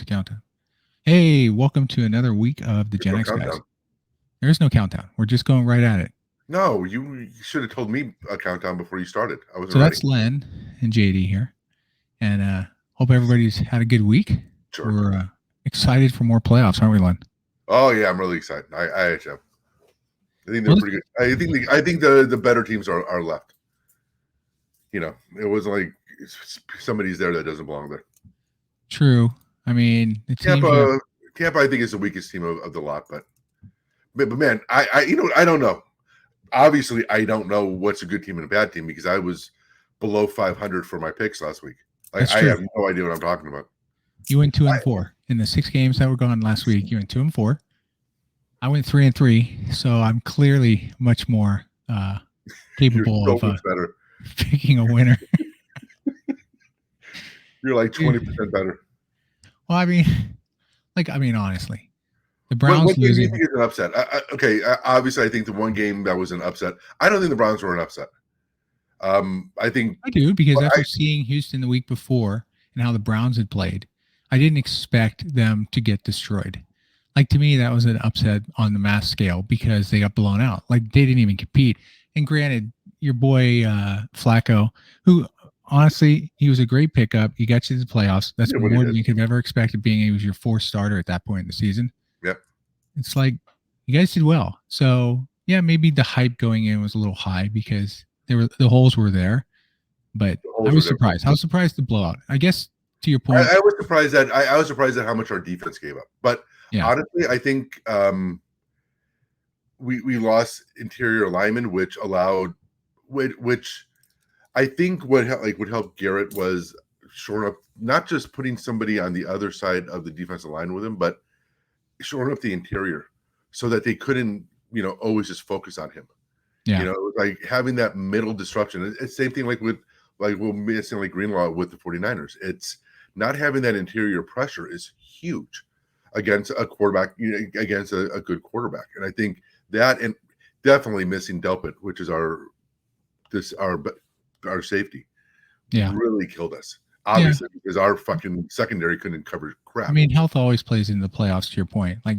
a countdown? Hey, welcome to another week of the Gen X guys. There is no countdown. We're just going right at it. No, you should have told me a countdown before you started. I wasn't So ready. that's Len and JD here. And hope everybody's had a good week. Sure. We're excited for more playoffs, aren't we, Len? Oh, yeah, I'm really excited. I actually am. I think they're pretty good. I think the better teams are left. You know, it wasn't like somebody's there that doesn't belong there. True. I mean, the Tampa, I think, is the weakest team of the lot. But man, I don't know. Obviously, I don't know what's a good team and a bad team because I was below 500 for my picks last week. Like, I have no idea what I'm talking about. You went 2-4 in the 6 games that were gone last week. You went 2-4. I went 3-3, so I'm clearly much more capable of picking a winner. You're like 20% better. Well, I mean, honestly, the Browns losing. What do you think is an upset? Okay, obviously, I think the one game that was an upset. I don't think the Browns were an upset. I do, because after seeing Houston the week before and how the Browns had played, I didn't expect them to get destroyed. Like, to me, that was an upset on the mass scale because they got blown out. Like, they didn't even compete. And granted, your boy Flacco, who honestly, he was a great pickup. He got you to the playoffs. That's more than you could have ever expected, being he was your 4th starter at that point in the season. Yep. It's like, you guys did well. So, yeah, maybe the hype going in was a little high because the holes were there. But I was surprised. I was surprised the blowout. I guess, to your point, I was surprised that how much our defense gave up. But honestly, I think we lost interior linemen, which I think would help Garrett was shoring up, not just putting somebody on the other side of the defensive line with him, but shoring up the interior so that they couldn't, always just focus on him. Yeah. Like having that middle disruption. It's same thing we're missing like Greenlaw with the 49ers. It's not having that interior pressure is huge against a quarterback, against a good quarterback. And I think that, and definitely missing Delpit, which is our safety, really killed us. Obviously, because our fucking secondary couldn't cover crap. I mean, health always plays in the playoffs, to your point. Like,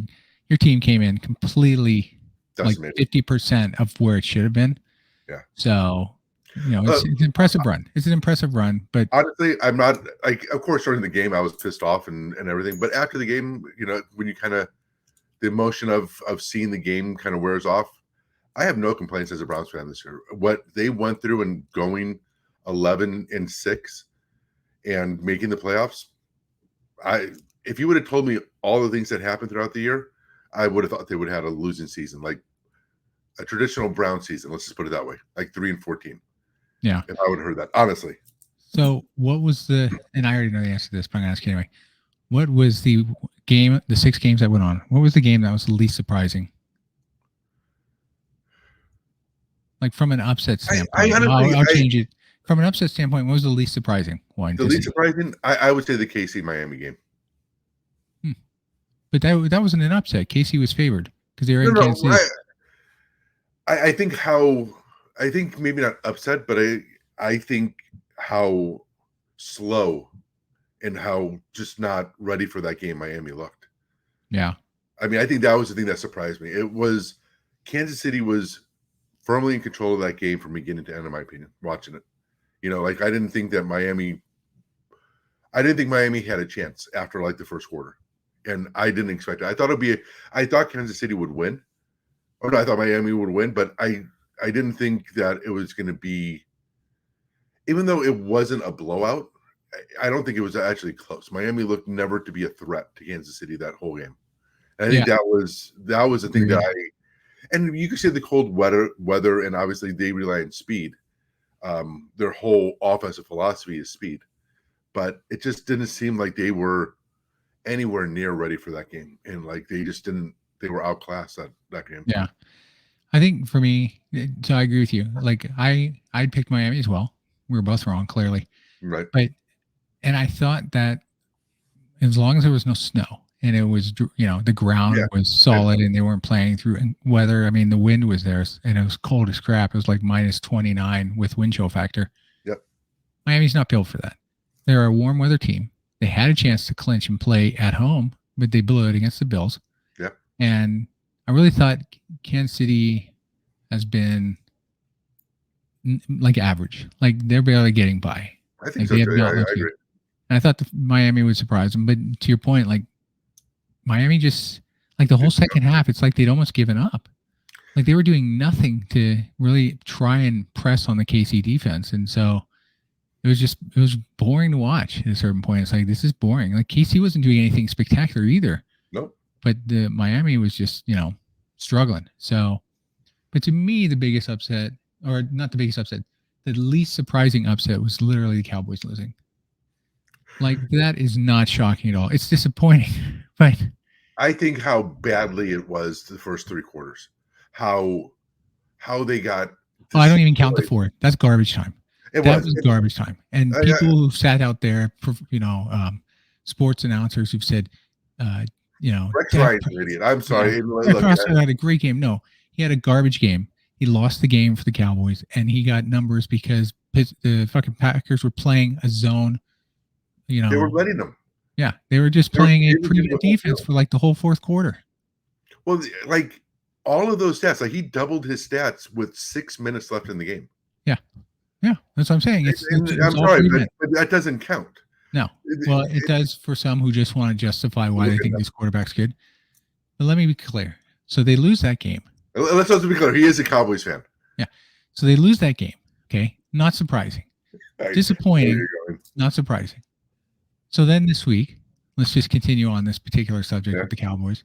your team came in completely decimated. Like 50% of where it should have been. Yeah. So, it's an impressive run. It's an impressive run. But honestly, I'm not, like, of course, during the game, I was pissed off and everything. But after the game, when you kind of, the emotion of seeing the game kind of wears off, I have no complaints as a Browns fan this year. What they went through and going 11-6 and making the playoffs, if you would have told me all the things that happened throughout the year, I would have thought they would have had a losing season, like a traditional Brown season. Let's just put it that way, like 3-14. Yeah, if I would have heard that, honestly. So, what was and I already know the answer to this, but I'm gonna ask you anyway. What was the 6 games that went on? What was the game that was the least surprising? Like, from an upset standpoint, I'll change it. From an upset standpoint, what was the least surprising one? The least surprising, I would say the KC-Miami game. But that wasn't an upset. KC was favored because they were in Kansas City. I think maybe not upset, but I think how slow and how just not ready for that game Miami looked. Yeah. I mean, I think that was the thing that surprised me. It was Kansas City was firmly in control of that game from beginning to end, in my opinion, watching it. I didn't think Miami had a chance after like the first quarter. And I didn't expect it. I thought Kansas City would win. Oh no, I thought Miami would win, but I didn't think that it was going to be, even though it wasn't a blowout, I don't think it was actually close. Miami looked never to be a threat to Kansas City that whole game. And I think that was the thing that and you could say the cold weather, and obviously they rely on speed. Their whole offensive philosophy is speed, but it just didn't seem like they were anywhere near ready for that game. And like, they were outclassed that game. Yeah. I think for me, so I agree with you. Like, I'd picked Miami as well. We were both wrong, clearly. Right. And I thought that as long as there was no snow and it was, the ground was solid and they weren't playing through weather. I mean, the wind was there and it was cold as crap. It was like -29 with wind chill factor. Yep. Miami's not built for that. They're a warm weather team. They had a chance to clinch and play at home, but they blew it against the Bills. Yeah. And I really thought Kansas City has been like average. Like they're barely getting by. I think Like so they have too. not I looked good. agree. And I thought Miami would surprise them. But to your point, like Miami just like the whole second half, it's like they'd almost given up. Like they were doing nothing to really try and press on the KC defense. And so it was boring to watch at a certain point. It's like, this is boring. Like KC wasn't doing anything spectacular either. Nope. But the Miami was just, struggling. So, but to me, the biggest upset, or not the biggest upset, the least surprising upset was literally the Cowboys losing. Like that is not shocking at all. It's disappointing, but I think how badly it was the first 3 quarters, how they got. Oh, I don't even count the 4. That's garbage time. That was garbage time. And people who sat out there, sports announcers who've said, Rex Ryan's an idiot. I'm sorry. Dak Prescott had a great game. No, he had a garbage game. He lost the game for the Cowboys, and he got numbers because the fucking Packers were playing a zone. They were letting them. Yeah, they were just playing a pretty good defense for like the whole fourth quarter. Well, like all of those stats, like he doubled his stats with 6 minutes left in the game. Yeah, that's what I'm saying. I'm sorry, but that doesn't count. No. Well, it does for some who just want to justify why they think this quarterback's good. But let me be clear. So they lose that game. Let's also be clear. He is a Cowboys fan. Yeah. So they lose that game. Okay. Not surprising. Disappointing. Not surprising. So then this week, let's just continue on this particular subject with the Cowboys.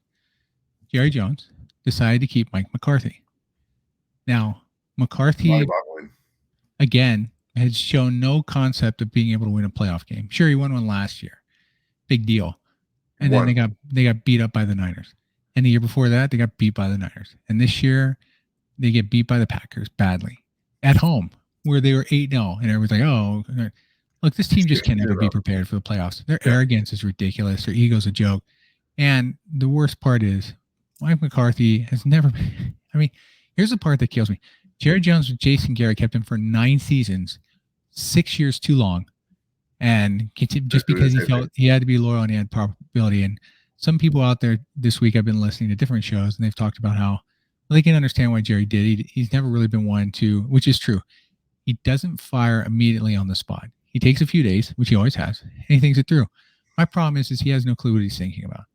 Jerry Jones decided to keep Mike McCarthy. Now, McCarthy, again, has shown no concept of being able to win a playoff game. Sure, he won one last year. Big deal. And then they got beat up by the Niners. And the year before that, they got beat by the Niners. And this year, they get beat by the Packers badly at home, where they were 8-0. And everyone's like, oh, look, this team just can never be prepared for the playoffs. Their arrogance is ridiculous. Their ego's a joke. And the worst part is Mike McCarthy has never been. I mean, here's the part that kills me. Jerry Jones with Jason Garrett kept him for 9 seasons, 6 years too long. And just because he felt he had to be loyal and he had probability. And some people out there this week, I've been listening to different shows and they've talked about how they can understand why Jerry did. He's never really been one to, which is true. He doesn't fire immediately on the spot. He takes a few days, which he always has, and he thinks it through. My problem is he has no clue what he's thinking about.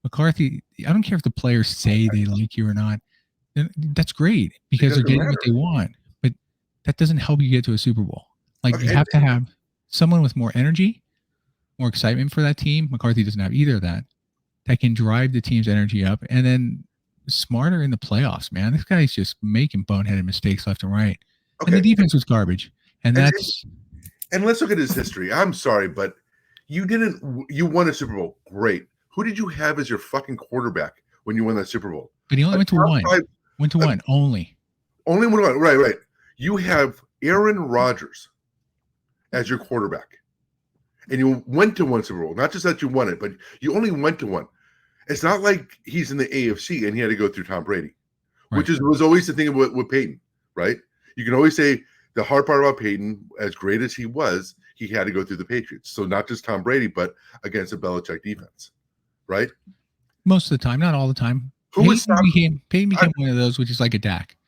McCarthy, I don't care if the players say they like you or not. That's great because they're getting what they want, but that doesn't help you get to a Super Bowl. Like you have to have someone with more energy, more excitement for that team. McCarthy doesn't have either of that. That can drive the team's energy up, and then smarter in the playoffs. Man, this guy's just making boneheaded mistakes left and right. And the defense was garbage, and that's. And let's look at his history. I'm sorry, but you won a Super Bowl. Great. Who did you have as your fucking quarterback when you won that Super Bowl? But he only went to one. Went to one only. Only one. Right. You have Aaron Rodgers as your quarterback, and you went to one Super Bowl. Not just that you won it, but you only went to one. It's not like he's in the AFC and he had to go through Tom Brady, which was always the thing with Peyton, right? You can always say the hard part about Peyton, as great as he was, he had to go through the Patriots. So not just Tom Brady, but against a Belichick defense, right? Most of the time, not all the time. Peyton became one of those, which is like a Dak.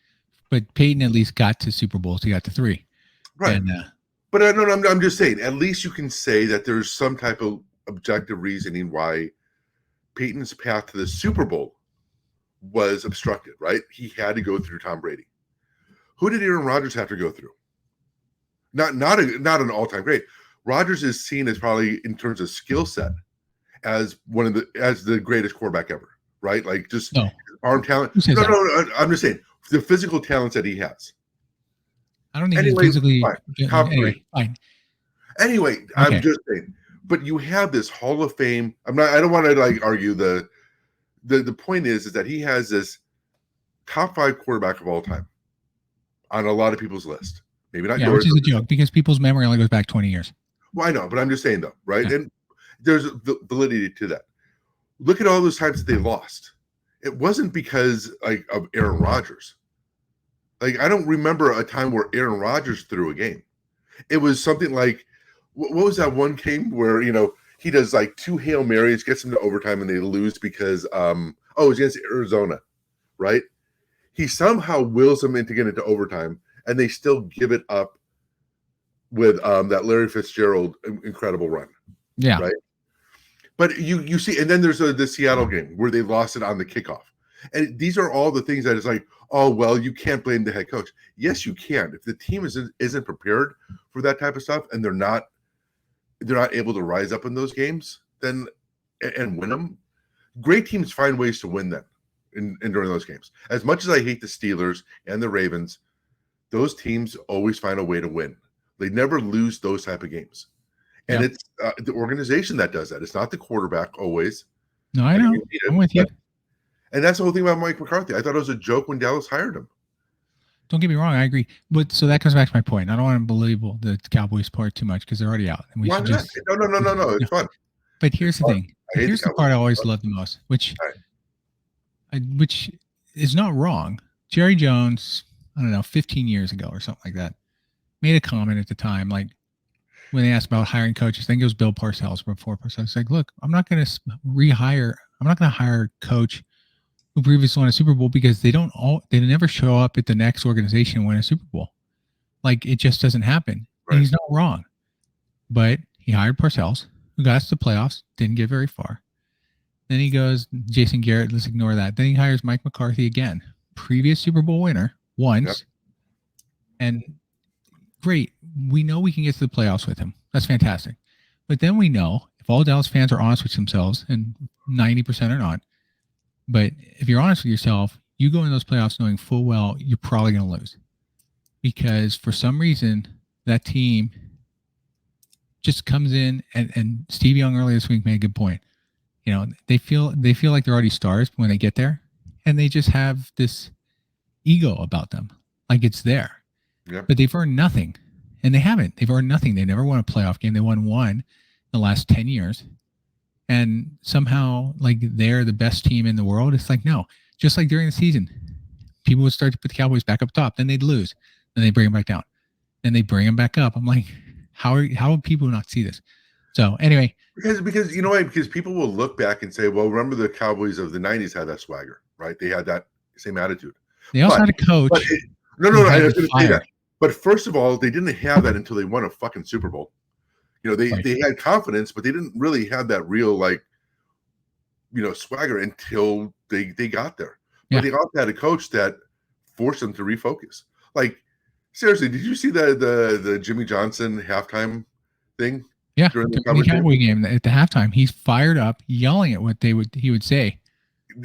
But Peyton at least got to Super Bowls. He got to 3. Right. And, but I'm just saying, at least you can say that there's some type of objective reasoning why Peyton's path to the Super Bowl was obstructed, right? He had to go through Tom Brady. Who did Aaron Rodgers have to go through? Not an all-time great. Rodgers is seen as probably in terms of skill set as as the greatest quarterback ever, right? Like just arm talent. No. I'm just saying the physical talents that he has. I don't think he's physically fine. Anyway, okay. I'm just saying. But you have this Hall of Fame. I don't want to argue the point is that he has this top 5 quarterback of all time on a lot of people's list. Maybe not yours. Which is a joke because people's memory only goes back 20 years. Well, I know, but I'm just saying though, right? Yeah. And there's validity to that. Look at all those times that they lost. It wasn't because of Aaron Rodgers. I don't remember a time where Aaron Rodgers threw a game. It was something like, what was that one game where, he does like 2 Hail Marys, gets them to overtime, and they lose because it was against Arizona, right? He somehow wills them into getting into overtime, and they still give it up with that Larry Fitzgerald incredible run. Yeah. Right. But you see, and then there's the Seattle game where they lost it on the kickoff. And these are all the things that is like, oh, well, you can't blame the head coach. Yes, you can. If the team isn't prepared for that type of stuff and they're not able to rise up in those games, then and win them. Great teams find ways to win them in during those games. As much as I hate the Steelers and the Ravens, those teams always find a way to win. They never lose those type of games. And it's the organization that does that. It's not the quarterback always. No, I know. I'm with you. And that's the whole thing about Mike McCarthy. I thought it was a joke when Dallas hired him. Don't get me wrong. I agree. But so that comes back to my point. I don't want to belabel the Cowboys part too much because they're already out. And we Why should not? just No. It's fun. But here's the thing. Here's the part I always love the most, which is not wrong. Jerry Jones, I don't know, 15 years ago or something like that, made a comment at the time, like when they asked about hiring coaches. I think it was Bill Parcells before Parcells. It's like, look, I'm not going to hire a coach who previously won a Super Bowl because they never show up at the next organization and win a Super Bowl. Like, it just doesn't happen. Right. And he's not wrong. But he hired Parcells, who got us to the playoffs, didn't get very far. Then he goes, Jason Garrett, let's ignore that. Then he hires Mike McCarthy again, previous Super Bowl winner once. Yep. And great. We know we can get to the playoffs with him. That's fantastic. But then we know, if all Dallas fans are honest with themselves, and 90% are not, but if you're honest with yourself, you go in those playoffs knowing full well you're probably going to lose. Because for some reason, that team just comes in, and Steve Young earlier this week made a good point. You know, they feel like they're already stars when they get there, and they just have this ego about them, like it's there. Yep. But they've earned nothing, and they haven't. They've earned nothing. They never won a playoff game. They won one in the last 10 years, and somehow, like, they're the best team in the world. It's like, no. Just like during the season, people would start to put the Cowboys back up top, then they'd lose, then they bring them back down, then they bring them back up. I'm like, how would people not see this? So anyway, because you know why? Because people will look back and say, well, remember the Cowboys of the 90s had that swagger, right? They had that same attitude. They also had a coach. No, I was going to say that. But first of all, they didn't have that until they won a fucking Super Bowl. You know, they had confidence, but they didn't really have that real, like, you know, swagger until they got there. But they also had a coach that forced them to refocus. Like, seriously, did you see the Jimmy Johnson halftime thing? Yeah, during the Cowboy game at the halftime, he's fired up, yelling at what he would say.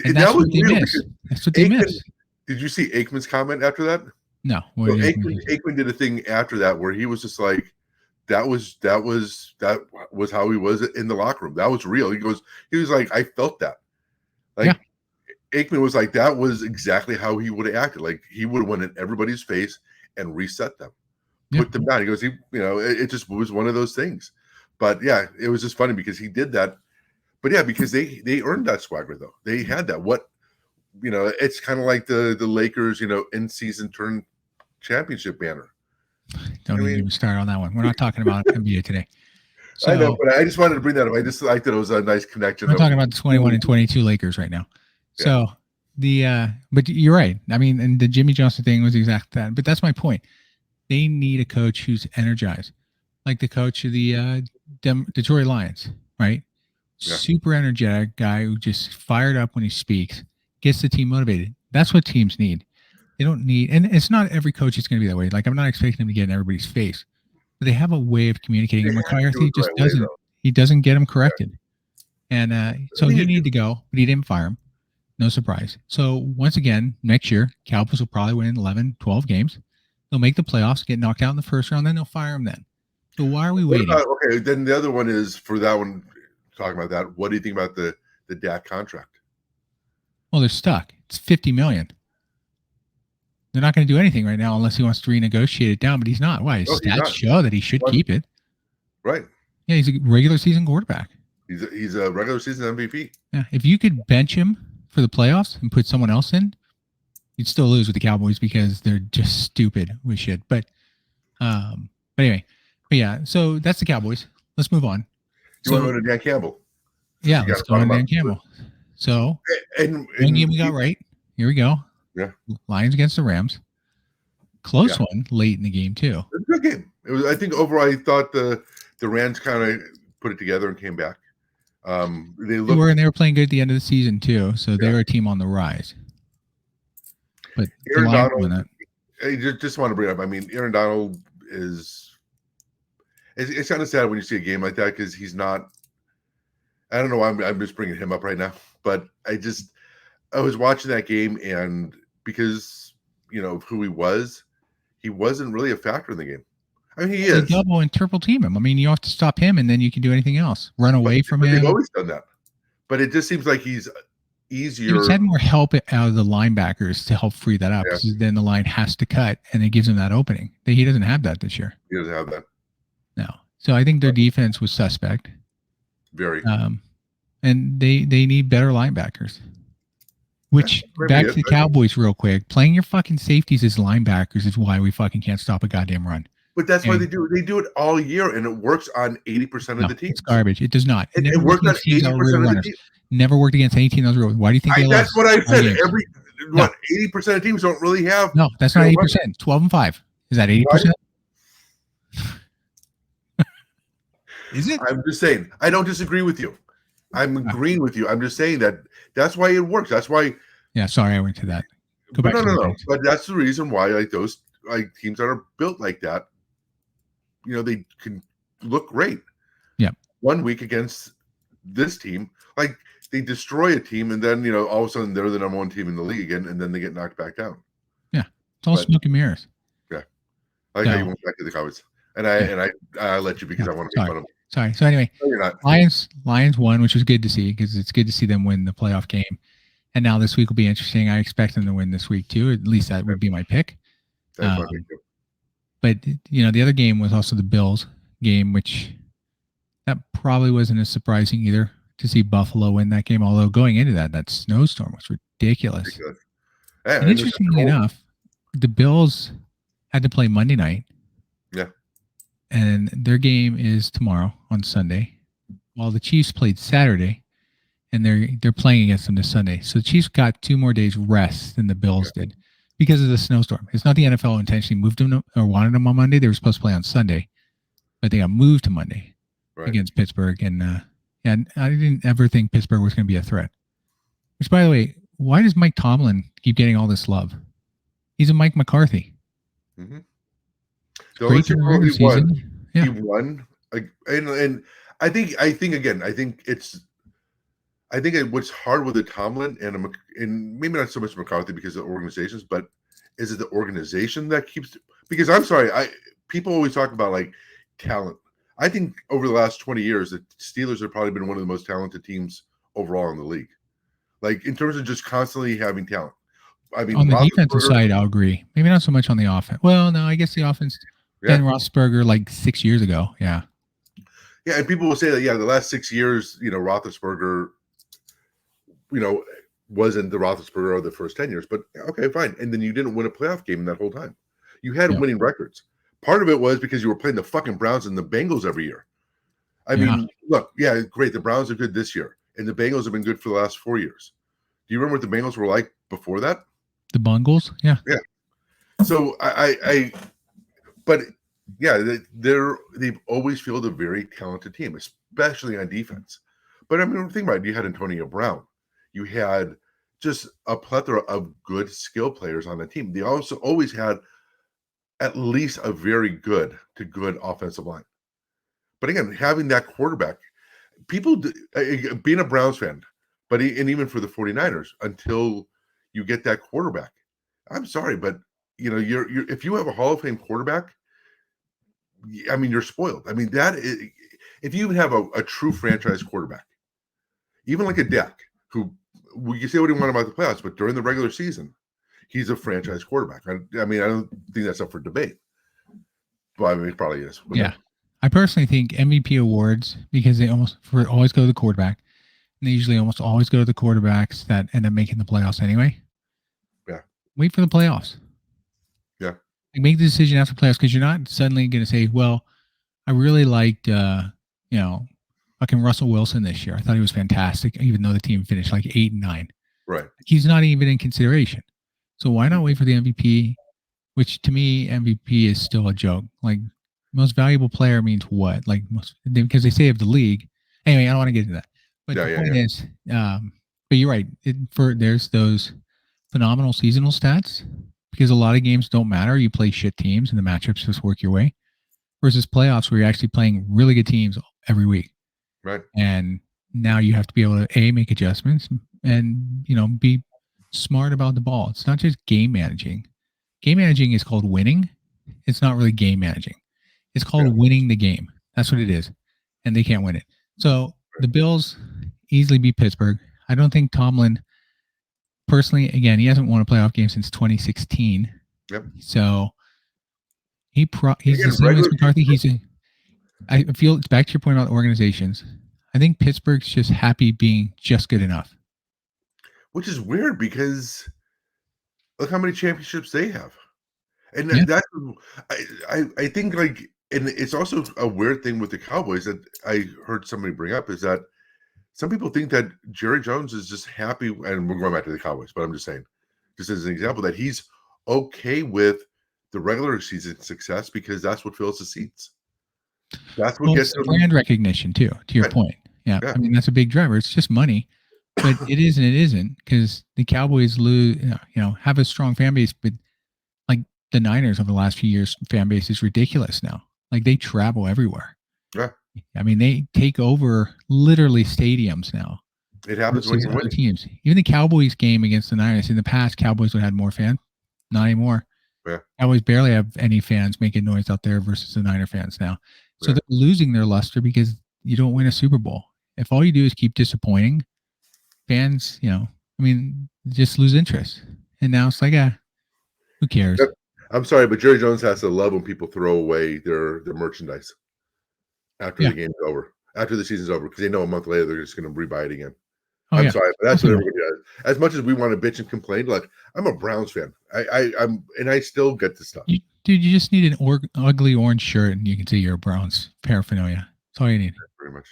And that's what they miss. That's what they miss. Did you see Aikman's comment after that? No. So Aikman did a thing after that where he was just like, that was how he was in the locker room. That was real. He was like, I felt that. Like, Aikman was like, that was exactly how he would have acted. Like, he would have went in everybody's face and reset them, put them down. He goes, it just was one of those things. But yeah, it was just funny because he did that. But yeah, because they earned that swagger though. They had that. It's kind of like the Lakers, in season turn championship banner. Don't even start on that one. We're not talking about NBA today. So, I know, but I just wanted to bring that up. I just liked that it was a nice connection. We're talking about the 21 and 22 Lakers right now. Yeah. So but you're right. I mean, and the Jimmy Johnson thing was exactly that. But that's my point. They need a coach who's energized, like the coach of the Detroit Lions, right? Yeah. Super energetic guy who just fired up when he speaks, gets the team motivated. That's what teams need. They don't need, and it's not every coach is going to be that way. Like, I'm not expecting them to get in everybody's face, but they have a way of communicating. And McCarthy just doesn't. He doesn't get them corrected, and so he needed to go, but he didn't fire him. No surprise. So once again, next year, Cowboys will probably win 11, 12 games. They'll make the playoffs, get knocked out in the first round, then they'll fire him then. So why are we waiting? Okay, then the other one is, for that one, talking about that, what do you think about the Dak contract? Well, they're stuck. It's $50 million. They're not going to do anything right now unless he wants to renegotiate it down, but he's not. Why? His stats show that he should keep it. Right. Yeah, he's a regular season quarterback. He's a regular season MVP. Yeah, if you could bench him for the playoffs and put someone else in, you'd still lose with the Cowboys because they're just stupid with shit. But anyway, yeah, so that's the Cowboys. Let's move on. You want to go to Dan Campbell? Yeah, let's go to Dan Campbell. So, and one game we got right. Here we go. Yeah. Lions against the Rams. Close one late in the game, too. It was a good game. It was. I think overall, I thought the Rams kind of put it together and came back. They were playing good at the end of the season, too. So they were a team on the rise. But Aaron Donald, I just want to bring it up. I mean, Aaron Donald is. It's kind of sad when you see a game like that because he's not. I don't know why I'm just bringing him up right now, but I was watching that game and because of who he wasn't really a factor in the game. I mean, he is. They double and triple team him. I mean, you have to stop him and then you can do anything else. Run away from him. They've always done that, but it just seems like he's easier. He's had more help out of the linebackers to help free that up because then the line has to cut and it gives him that opening. He doesn't have that this year. He doesn't have that. No. So I think their defense was suspect. Very. And they need better linebackers. Which, back to the Cowboys real quick, playing your fucking safeties as linebackers is why we fucking can't stop a goddamn run. But that's why they do it. They do it all year, and it works on 80% of the teams. It's garbage. It does not. It works on 80% of the teams. Never worked against any team that was real. Why do you think they lost? That's what I said. 80% of teams don't really have. No, that's not 80%. 12-5. Is that 80%? Is it? I'm just saying. I don't disagree with you. I'm agreeing with you. I'm just saying that's why it works. That's why. Yeah, sorry, I went to that. Go back. No. But that's the reason why those teams that are built like that, they can look great. Yeah. 1 week against this team, they destroy a team, and then all of a sudden they're the number one team in the league again, and then they get knocked back down. Yeah, it's all smoke and mirrors. Yeah, I like how you went back to the comments, and I let you because I want to make fun of them. Sorry. So anyway, no, you're not. Lions won, which was good to see because it's good to see them win the playoff game. And now this week will be interesting. I expect them to win this week too. At least that would be my pick. That's my pick too. But the other game was also the Bills game, which that probably wasn't as surprising either to see Buffalo win that game. Although going into that snowstorm was ridiculous. And interestingly enough, the Bills had to play Monday night. Yeah. And their game is tomorrow on Sunday, while the Chiefs played Saturday, and they're playing against them this Sunday. So the Chiefs got 2 more days rest than the Bills did because of the snowstorm. It's not the NFL intentionally moved them or wanted them on Monday. They were supposed to play on Sunday, but they got moved to Monday against Pittsburgh. And I didn't ever think Pittsburgh was going to be a threat. Which, by the way, why does Mike Tomlin keep getting all this love? He's a Mike McCarthy. Mm-hmm. Great regular season. He won, and I think what's hard with the Tomlin and maybe not so much McCarthy because of organizations, but is it the organization that keeps? Because I'm sorry, people always talk about talent. I think over the last 20 years, the Steelers have probably been one of the most talented teams overall in the league. In terms of just constantly having talent. I mean, on the defensive side, I'll agree. Maybe not so much on the offense. Well, no, I guess the offense. Ben Roethlisberger 6 years ago. Yeah. Yeah, and people will say that, the last 6 years, Roethlisberger, wasn't the Roethlisberger of the first 10 years. But, okay, fine. And then you didn't win a playoff game that whole time. You had winning records. Part of it was because you were playing the fucking Browns and the Bengals every year. I mean, look, great. The Browns are good this year. And the Bengals have been good for the last 4 years. Do you remember what the Bengals were like before that? The Bungles? Yeah. Yeah. So they've always fielded a very talented team, especially on defense. But I mean, think about it. You had Antonio Brown. You had just a plethora of good skill players on the team. They also always had at least a very good to good offensive line. But again, having that quarterback, people being a Browns fan, and even for the 49ers, until you get that quarterback, I'm sorry, but you're if you have a Hall of Fame quarterback, I mean, you're spoiled. I mean, if you even have a true franchise quarterback, even like a Dak, who we can say what he wanted about the playoffs, but during the regular season, he's a franchise quarterback. I mean, I don't think that's up for debate. Well, I mean, it probably is. Yeah. I personally think MVP awards, because they always go to the quarterback, and they usually almost always go to the quarterbacks that end up making the playoffs anyway. Yeah. Wait for the playoffs. Yeah. Make the decision after playoffs, because you're not suddenly going to say, well, I really liked, Fucking Russell Wilson this year. I thought he was fantastic, even though the team finished like 8-9. Right. He's not even in consideration. So why not wait for the MVP? Which to me, MVP is still a joke. Like most valuable player means what? Like because they say of the league. Anyway, I don't want to get into that. But the point is, but you're right. There's those phenomenal seasonal stats because a lot of games don't matter. You play shit teams and the matchups just work your way. Versus playoffs where you're actually playing really good teams every week. Right. And now you have to be able to make adjustments and be smart about the ball. It's not just game managing. Game managing is called winning. It's not really game managing. It's called winning the game. That's what it is. And they can't win it. So the Bills easily beat Pittsburgh. I don't think Tomlin, personally, again, he hasn't won a playoff game since 2016. Yep. So he's the same as McCarthy. I feel it's back to your point about organizations. I think Pittsburgh's just happy being just good enough. Which is weird because look how many championships they have. And that's, I think, like, and it's also a weird thing with the Cowboys that I heard somebody bring up is that some people think that Jerry Jones is just happy, and we're going back to the Cowboys, but I'm just saying, just as an example, that he's okay with the regular season success because that's what fills the seats. That's what gets them brand recognition too. To your point, yeah. I mean that's a big driver. It's just money, but it is and it isn't because the Cowboys have a strong fan base, but like the Niners over the last few years, fan base is ridiculous now. Like they travel everywhere. Yeah, I mean they take over literally stadiums now. It happens when you're winning. Teams. Even the Cowboys game against the Niners in the past, Cowboys would have had more fans. Not anymore. Yeah, Cowboys barely have any fans making noise out there versus the Niner fans now. So they're losing their luster because you don't win a Super Bowl. If all you do is keep disappointing, fans, just lose interest. And now it's like, who cares? I'm sorry, but Jerry Jones has to love when people throw away their merchandise after the game's over, after the season's over, because they know a month later they're just going to rebuy it again. I'm sorry, but that's what everybody does. As much as we want to bitch and complain, like I'm a Browns fan, I still get the stuff. Dude, you just need an ugly orange shirt, and you can see you're a Browns paraphernalia. That's all you need. Pretty much.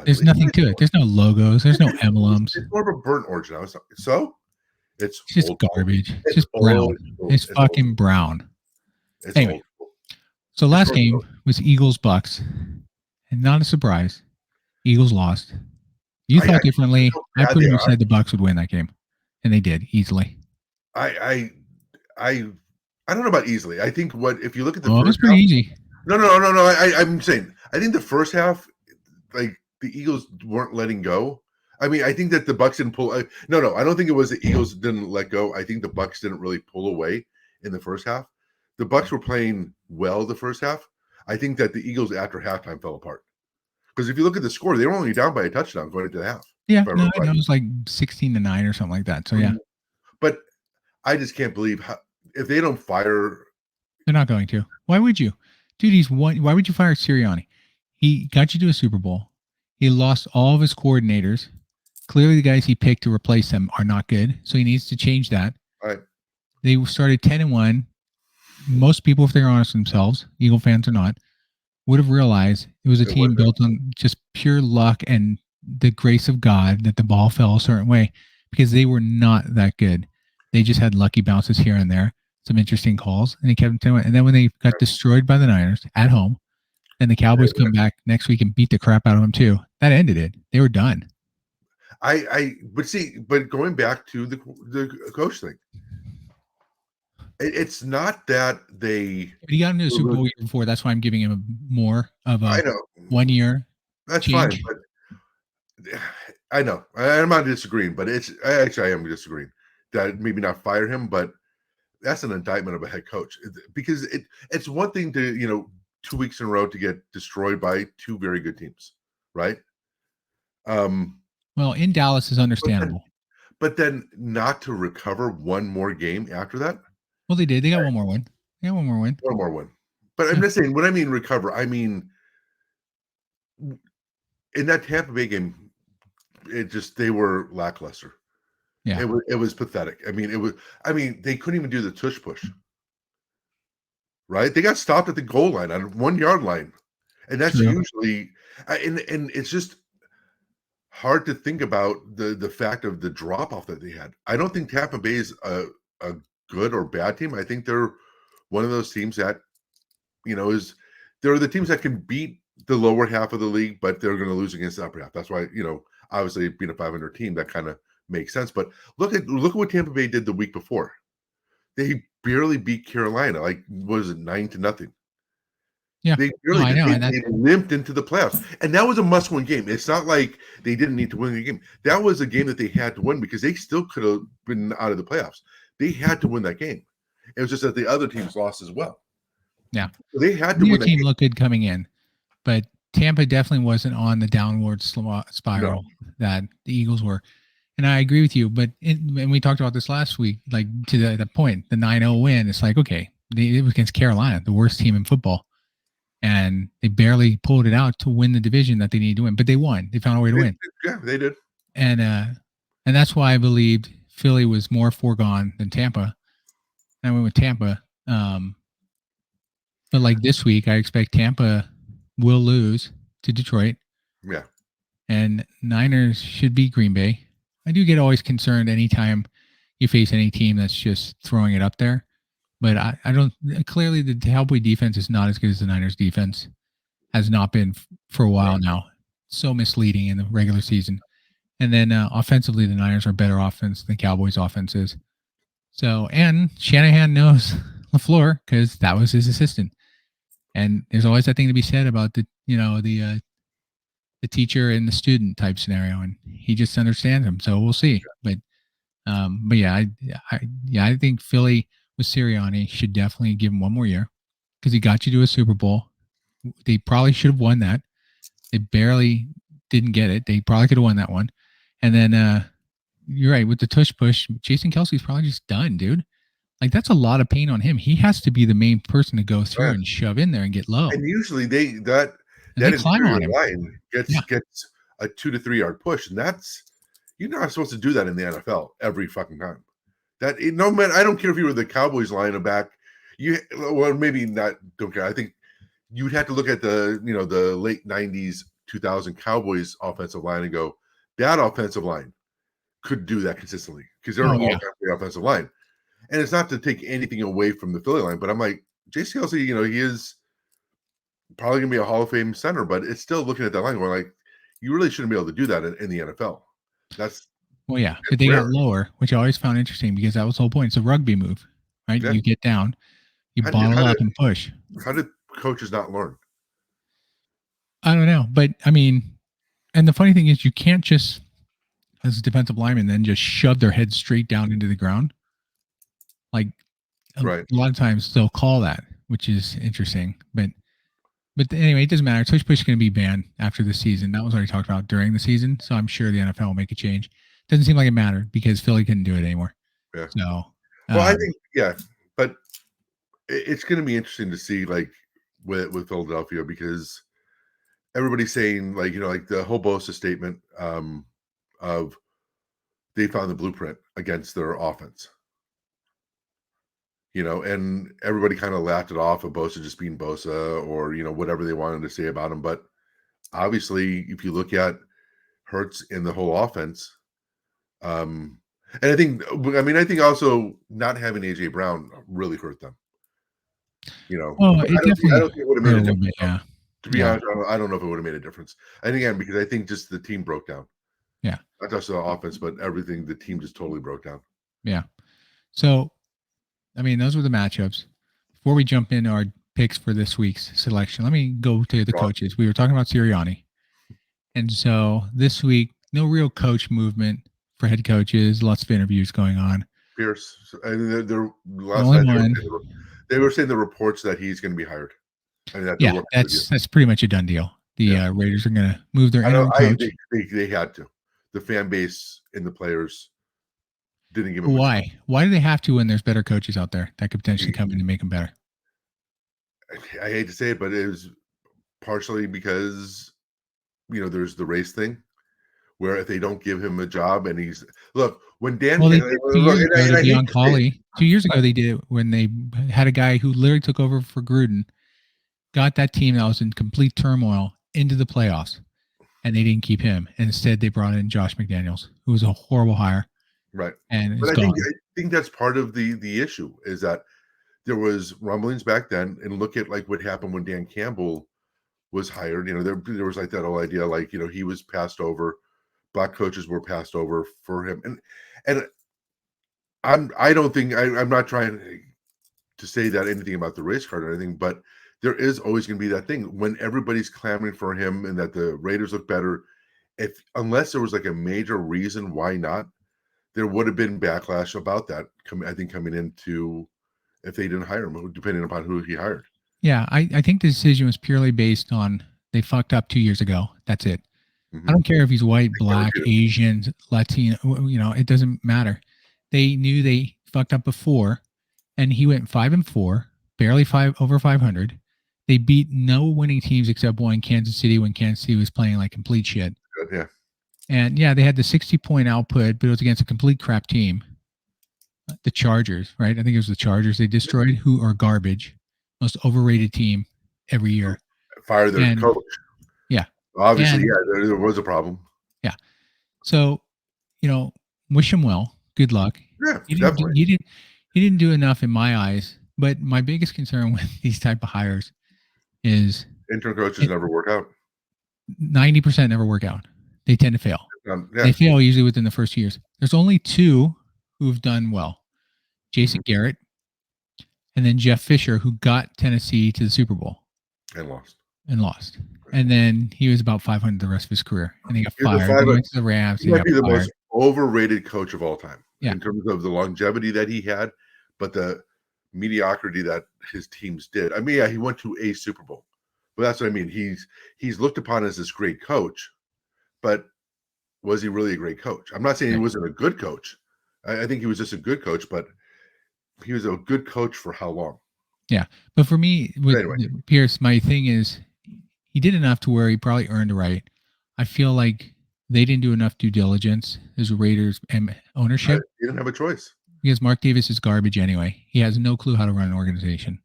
There's nothing to it. There's no logos. There's no emblems. It's more of a burnt orange now. So it's just garbage. It's just brown. It's fucking brown. Anyway, so last game was Eagles-Bucks, and not a surprise, Eagles lost. You thought differently. I pretty much said the Bucks would win that game, and they did easily. I don't know about easily. I think if you look at the first half, it was pretty easy. No. I'm saying I think the first half, like the Eagles weren't letting go. I mean, I think that the Bucks didn't pull. No, I don't think it was the Eagles didn't let go. I think the Bucks didn't really pull away in the first half. The Bucks were playing well the first half. I think that the Eagles after halftime fell apart. Because if you look at the score, they were only down by a touchdown going into the half. Yeah, no, it was like 16-9 or something like that. So yeah, but I just can't believe if they don't fire. They're not going to. Why would you, dude? He's one. Why would you fire Sirianni? He got you to a Super Bowl. He lost all of his coordinators. Clearly, the guys he picked to replace them are not good. So he needs to change that. All right. They started 10-1. Most people, if they're honest with themselves, Eagle fans or not, would have realized it was a team built on just pure luck and the grace of God that the ball fell a certain way because they were not that good. They just had lucky bounces here and there, some interesting calls, and they kept them 10-1. And then when they got destroyed by the Niners at home, and the Cowboys come back next week and beat the crap out of them too, that ended it. They were done. But going back to the coach thing, it's not that they. He got into the Super Bowl year before. That's why I'm giving him more of a 1 year. That's change. Fine, but I know I'm not disagreeing, but I am disagreeing that maybe not fire him, but that's an indictment of a head coach because it's one thing to 2 weeks in a row to get destroyed by two very good teams, right? Well, in Dallas is understandable, but then not to recover one more game after that. Well, they did. They got one more win. One more win. But I'm just saying, when I mean recover, I mean in that Tampa Bay game, they were lackluster. Yeah, it was pathetic. I mean, they couldn't even do the tush push. Right? They got stopped at the goal line on 1 yard line. And that's True. usually, and it's just hard to think about the fact of the drop off that they had. I don't think Tampa Bay is a good or bad team. I think they're one of those teams that is they're the teams that can beat the lower half of the league, but they're going to lose against the upper half. That's why obviously being a 500 team that kind of makes sense. But look at what Tampa Bay did the week before. They barely beat Carolina. Like, what is it, 9-0? Yeah. They No, really I did. know. They, And that, they limped into the playoffs, and that was a must-win game. It's not like they didn't need to win the game. That was a game that they had to win because they still could have been out of the playoffs. They had to win that game. It was just that the other teams lost as well. yeah. So they had to Neither win that team game. looked good coming in, but Tampa definitely wasn't on the downward spiral that the Eagles were. And I agree with you, but and we talked about this last week, like to the point, the 9-0 win. It's like, okay, it was against Carolina, the worst team in football. And they barely pulled it out to win the division that they needed to win, but they won. They found a way to win. Yeah, they did. And that's why I believed Philly was more foregone than Tampa. And I went with Tampa. But like this week, I expect Tampa will lose to Detroit. Yeah. And Niners should beat Green Bay. I do get always concerned anytime you face any team that's just throwing it up there. But I don't, clearly the Cowboy defense is not as good as the Niners defense. Has not been for a while now. So misleading in the regular season. And then offensively, the Niners are better offense than Cowboys offense is. So, and Shanahan knows LaFleur because that was his assistant. And there's always that thing to be said about the teacher and the student type scenario, and he just understands him. So we'll see. But yeah, I think Philly with Sirianni should definitely give him one more year because he got you to a Super Bowl. They probably should have won that. They barely didn't get it. They probably could have won that one. And then you're right with the tush push. Jason Kelsey's probably just done, dude. Like that's a lot of pain on him. He has to be the main person to go through and shove in there and get low. And usually that climb on him. Line gets a 2 to 3 yard push, and that's you're not supposed to do that in the NFL every fucking time. No man, I don't care if you were the Cowboys line back. Maybe not. Don't care. I think you would have to look at the late 90s, 2000 Cowboys offensive line and go, that offensive line could do that consistently because they're all the offensive line. And it's not to take anything away from the Philly line, but I'm like, Jason Kelsey, he is probably going to be a Hall of Fame center, but it's still looking at that line going like, you really shouldn't be able to do that in the NFL. But they got lower, which I always found interesting because that was the whole point. It's a rugby move, right? Yeah. You get down, you bottle up and push. How did coaches not learn? I don't know, but I mean, and the funny thing is you can't just, as a defensive lineman, then just shove their head straight down into the ground. Like a lot of times they'll call that, which is interesting. But anyway, it doesn't matter. Tush push is going to be banned after the season. That was already talked about during the season. So I'm sure the NFL will make a change. Doesn't seem like it mattered because Philly couldn't do it anymore. Yeah. So, I think, but it's going to be interesting to see like with Philadelphia because everybody's saying like the whole Bosa statement of they found the blueprint against their offense. And everybody kind of laughed it off of Bosa just being Bosa or, whatever they wanted to say about him. But obviously, if you look at Hurts in the whole offense, and I think also not having AJ Brown really hurt them. It definitely I don't think it would have made a difference. Yeah. To be honest, I don't know if it would have made a difference. And again, because I think just the team broke down. Yeah. Not just the offense, but everything, the team just totally broke down. Yeah. So, I mean, those were the matchups. Before we jump into our picks for this week's selection, let me go to the coaches. We were talking about Sirianni. And so this week, no real coach movement for head coaches. Lots of interviews going on. Pierce. And they were saying the reports that he's going to be hired. That's pretty much a done deal. The Raiders are going to move their interim coach. They had to. The fan base and the players didn't give him. Why? Why do they have to when there's better coaches out there that could potentially come in and make them better? I hate to say it, but it was partially because there's the race thing, where if they don't give him a job and he's when Dan 2 years ago they did it when they had a guy who literally took over for Gruden, got that team that was in complete turmoil into the playoffs, and they didn't keep him. And instead, they brought in Josh McDaniels, who was a horrible hire, Right. and But is I gone. think that's part of the issue is that there was rumblings back then, and look at like what happened when Dan Campbell was hired. There was like that whole idea, like he was passed over. Black coaches were passed over for him, and I don't think I'm not trying to say that anything about the race card or anything, but there is always going to be that thing when everybody's clamoring for him and that the Raiders look better. Unless there was like a major reason why not, there would have been backlash about that. I think coming into if they didn't hire him, depending upon who he hired. Yeah, I think the decision was purely based on they fucked up 2 years ago. That's it. Mm-hmm. I don't care if he's white, black, Asian, Latino, it doesn't matter. They knew they fucked up before, and he went 5-4, barely over 500. They beat no winning teams except one, Kansas City, when Kansas City was playing like complete shit. Good, yeah. And yeah, they had the 60-point output, but it was against a complete crap team. The Chargers, right? I think it was the Chargers they destroyed, who are garbage. Most overrated team every year. Fire their coach. Yeah. Obviously, there was a problem. Yeah. So, wish him well. Good luck. Yeah, definitely. He didn't do enough in my eyes. But my biggest concern with these type of hires is intern coaches never work out. 90% never work out. They tend to fail. They fail usually within the first years. There's only 2 who've done well. Jason Garrett and then Jeff Fisher, who got Tennessee to the Super Bowl. And lost. And then he was about 500 the rest of his career. And he got fired. He went to the Rams. He might be the most overrated coach of all time in terms of the longevity that he had, but the mediocrity that his teams did. I mean, yeah, he went to a Super Bowl. But that's what I mean. He's looked upon as this great coach, but was he really a great coach? I'm not saying he wasn't a good coach. I think he was just a good coach, but he was a good coach for how long? Yeah. But for me, with Pierce, my thing is he did enough to where he probably earned a right. I feel like they didn't do enough due diligence as Raiders and ownership. He didn't have a choice. Because Mark Davis is garbage anyway. He has no clue how to run an organization.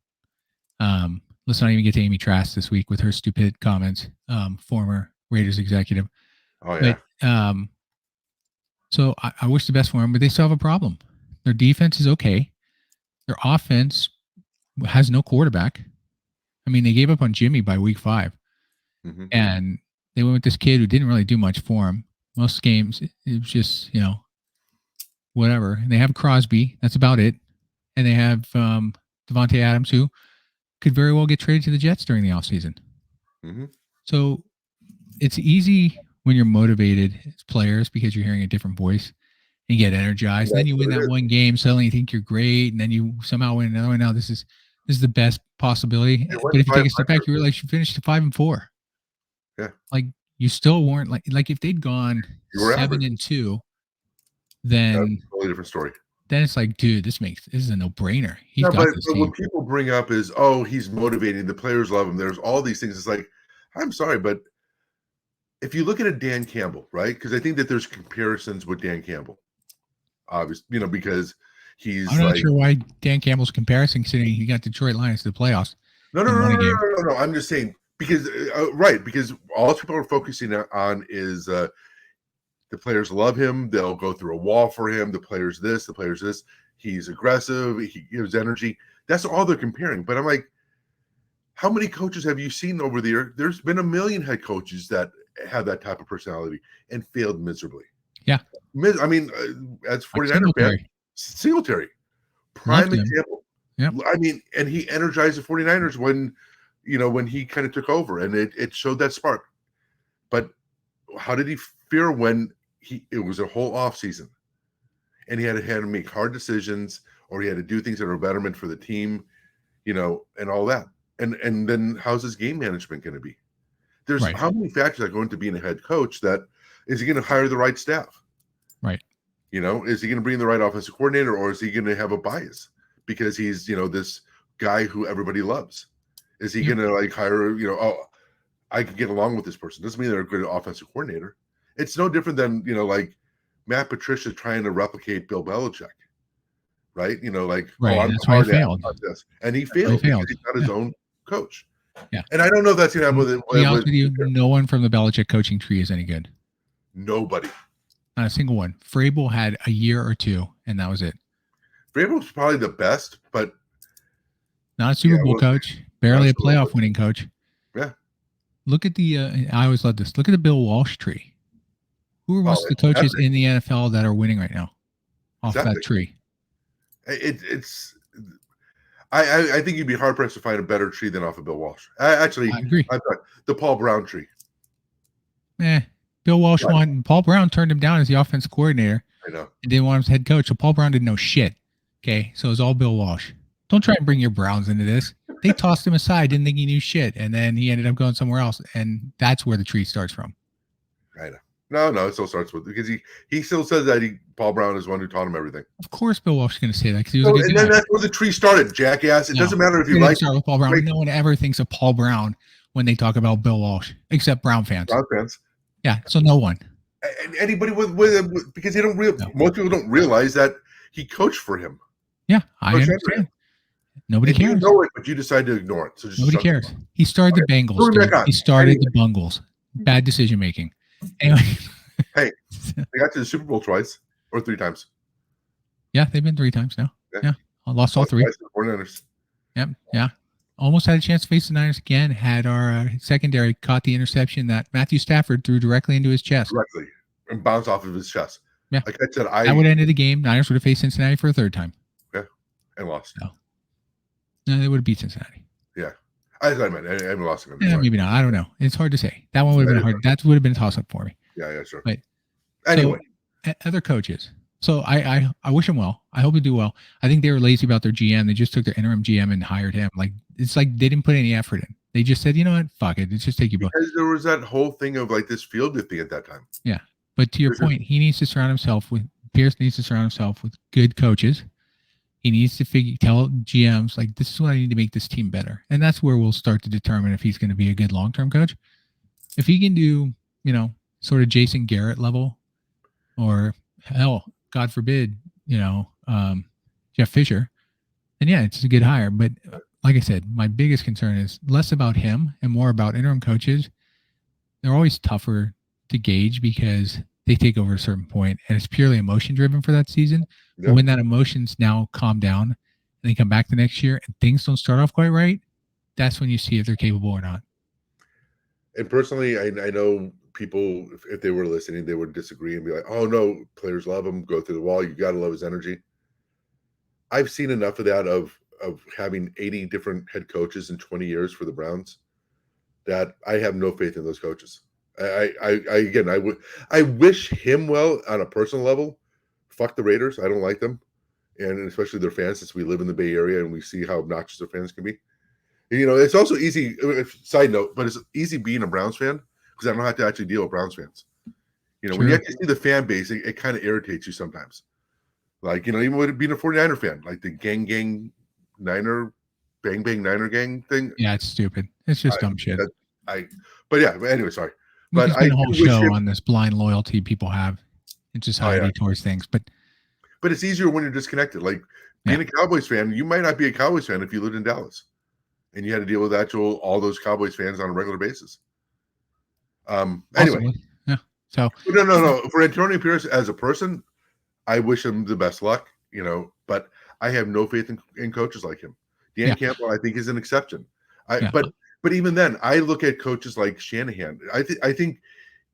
Let's not even get to Amy Trask this week with her stupid comments, former Raiders executive. Oh, yeah. But, so I wish the best for him, but they still have a problem. Their defense is okay. Their offense has no quarterback. I mean, they gave up on Jimmy by week 5. And they went with this kid who didn't really do much for him. Most games, it was just, whatever. And they have Crosby. That's about it. And they have Devontae Adams, who could very well get traded to the Jets during the offseason. So it's easy when you're motivated as players because you're hearing a different voice and you get energized. And then you win that one game. Suddenly you think you're great. And then you somehow win another one. Now this is the best possibility. But if you take a step back, you realize you finished 5-4. Yeah. Like you still weren't like if they'd gone 7-2, then that's a totally different story. Then it's like, dude, this is a no-brainer. But what people bring up is, he's motivating. The players love him. There's all these things. It's like, I'm sorry, but if you look at a Dan Campbell, right? Because I think that there's comparisons with Dan Campbell, obviously, because he's. I'm not sure why Dan Campbell's comparison, considering he got Detroit Lions to the playoffs. No. I'm just saying because because all people are focusing on is the players love him. They'll go through a wall for him. The players this, the players this. He's aggressive. He gives energy. That's all they're comparing. But I'm like, how many coaches have you seen over the year? There's been a million head coaches that have that type of personality and failed miserably. Yeah. I mean, as 49er fan, Singletary, prime example. Yeah. I mean, and he energized the 49ers when he kind of took over, and it showed that spark. But how did he fare when it was a whole off season and he had to make hard decisions, or he had to do things that are a betterment for the team, and all that. And then how's his game management going to be? There's how many factors are going to be in a head coach that is he going to hire the right staff? Right. Is he going to bring the right offensive coordinator, or is he going to have a bias because he's, this guy who everybody loves? Is he going to hire, I can get along with this person. Doesn't mean they're a good offensive coordinator. It's no different than, Matt Patricia trying to replicate Bill Belichick, right? I'm that's why hard he failed. at this. And he failed. He's not his own coach. Yeah. And I don't know if that's going to happen with it. To be honest with you, no one from the Belichick coaching tree is any good. Nobody. Not a single one. Vrabel had a year or two, and that was it. Vrabel's probably the best, but not a Super Bowl coach, barely a playoff winning coach. Yeah. Look at the. I always love this. Look at the Bill Walsh tree. Who are most of the coaches in the NFL that are winning right now off that tree? It's. I think you'd be hard pressed to find a better tree than off of Bill Walsh. I agree. The Paul Brown tree. Bill Walsh won. Paul Brown turned him down as the offensive coordinator. I know. And didn't want him as head coach. So Paul Brown didn't know shit. Okay, so it was all Bill Walsh. Don't try and bring your Browns into this. They tossed him aside, didn't think he knew shit, and then he ended up going somewhere else, and that's where the tree starts from. I know. No, it still starts with, because he still says that Paul Brown is the one who taught him everything. Of course, Bill Walsh is going to say that because he was a good guy. And then that's where the tree started, jackass. It doesn't matter if you like. Start with Paul Brown. No one ever thinks of Paul Brown when they talk about Bill Walsh, except Brown fans. Brown fans. Yeah, so no one. Anybody with because they don't most people don't realize that he coached for him. Yeah, I understand. Nobody cares. You know it, but you decide to ignore it. So just nobody cares. He started the Bengals. He started the Bungles. Bad decision making. Anyway. Hey, they got to the Super Bowl twice or 3 times. Yeah, they've been 3 times now. Yeah, I lost all 3. Yep. Yeah. Almost had a chance to face the Niners again. Had our secondary caught the interception that Matthew Stafford threw directly into his chest. Directly. And bounced off of his chest. Yeah. Like I said, that would have ended the game. Niners would have faced Cincinnati for a 3rd time. Yeah. And lost. No, they would have beat Cincinnati. Yeah. I meant I lost again. Yeah, maybe not. I don't know. It's hard to say. That one would have been hard. That would have been a toss-up for me. Yeah, sure. But anyway. So, other coaches. So I wish him well. I hope he do well. I think they were lazy about their GM. They just took their interim GM and hired him. Like, it's like they didn't put any effort in. They just said, you know what? Fuck it. Let's just take you both. Because there was that whole thing of like this field thing at that time. Yeah. But to your point, he needs to surround himself with, Pierce needs to surround himself with good coaches. He needs to tell GMs, like, this is what I need to make this team better. And that's where we'll start to determine if he's going to be a good long-term coach. If he can do, sort of Jason Garrett level, or hell, God forbid, Jeff Fisher, then yeah, it's a good hire. But like I said, my biggest concern is less about him and more about interim coaches. They're always tougher to gauge because they take over a certain point and it's purely emotion driven for that season. Yep. But when that emotions now calm down and they come back the next year and things don't start off quite right, that's when you see if they're capable or not. And personally, I know people, if they were listening, they would disagree and be like, oh no, players love him, go through the wall. You got to love his energy. I've seen enough of that of having 80 different head coaches in 20 years for the Browns that I have no faith in those coaches. I wish him well on a personal level. Fuck the Raiders. I don't like them. And especially their fans, since we live in the Bay Area and we see how obnoxious their fans can be. It's also easy, side note, but it's easy being a Browns fan because I don't have to actually deal with Browns fans. When you actually see the fan base, it kind of irritates you sometimes. Like, even with being a 49er fan, like the gang Niner, bang Niner gang thing. Yeah, it's stupid. It's just dumb shit. But anyway, sorry. We can spend a whole show on this blind loyalty people have. It's just how they towards things. But it's easier when you're disconnected. Like being a Cowboys fan, you might not be a Cowboys fan if you lived in Dallas. And you had to deal with all those Cowboys fans on a regular basis. Anyway. Yeah. So no. For Antonio Pierce as a person, I wish him the best luck, but I have no faith in coaches like him. Dan Campbell, I think, is an exception. But even then, I look at coaches like Shanahan. I think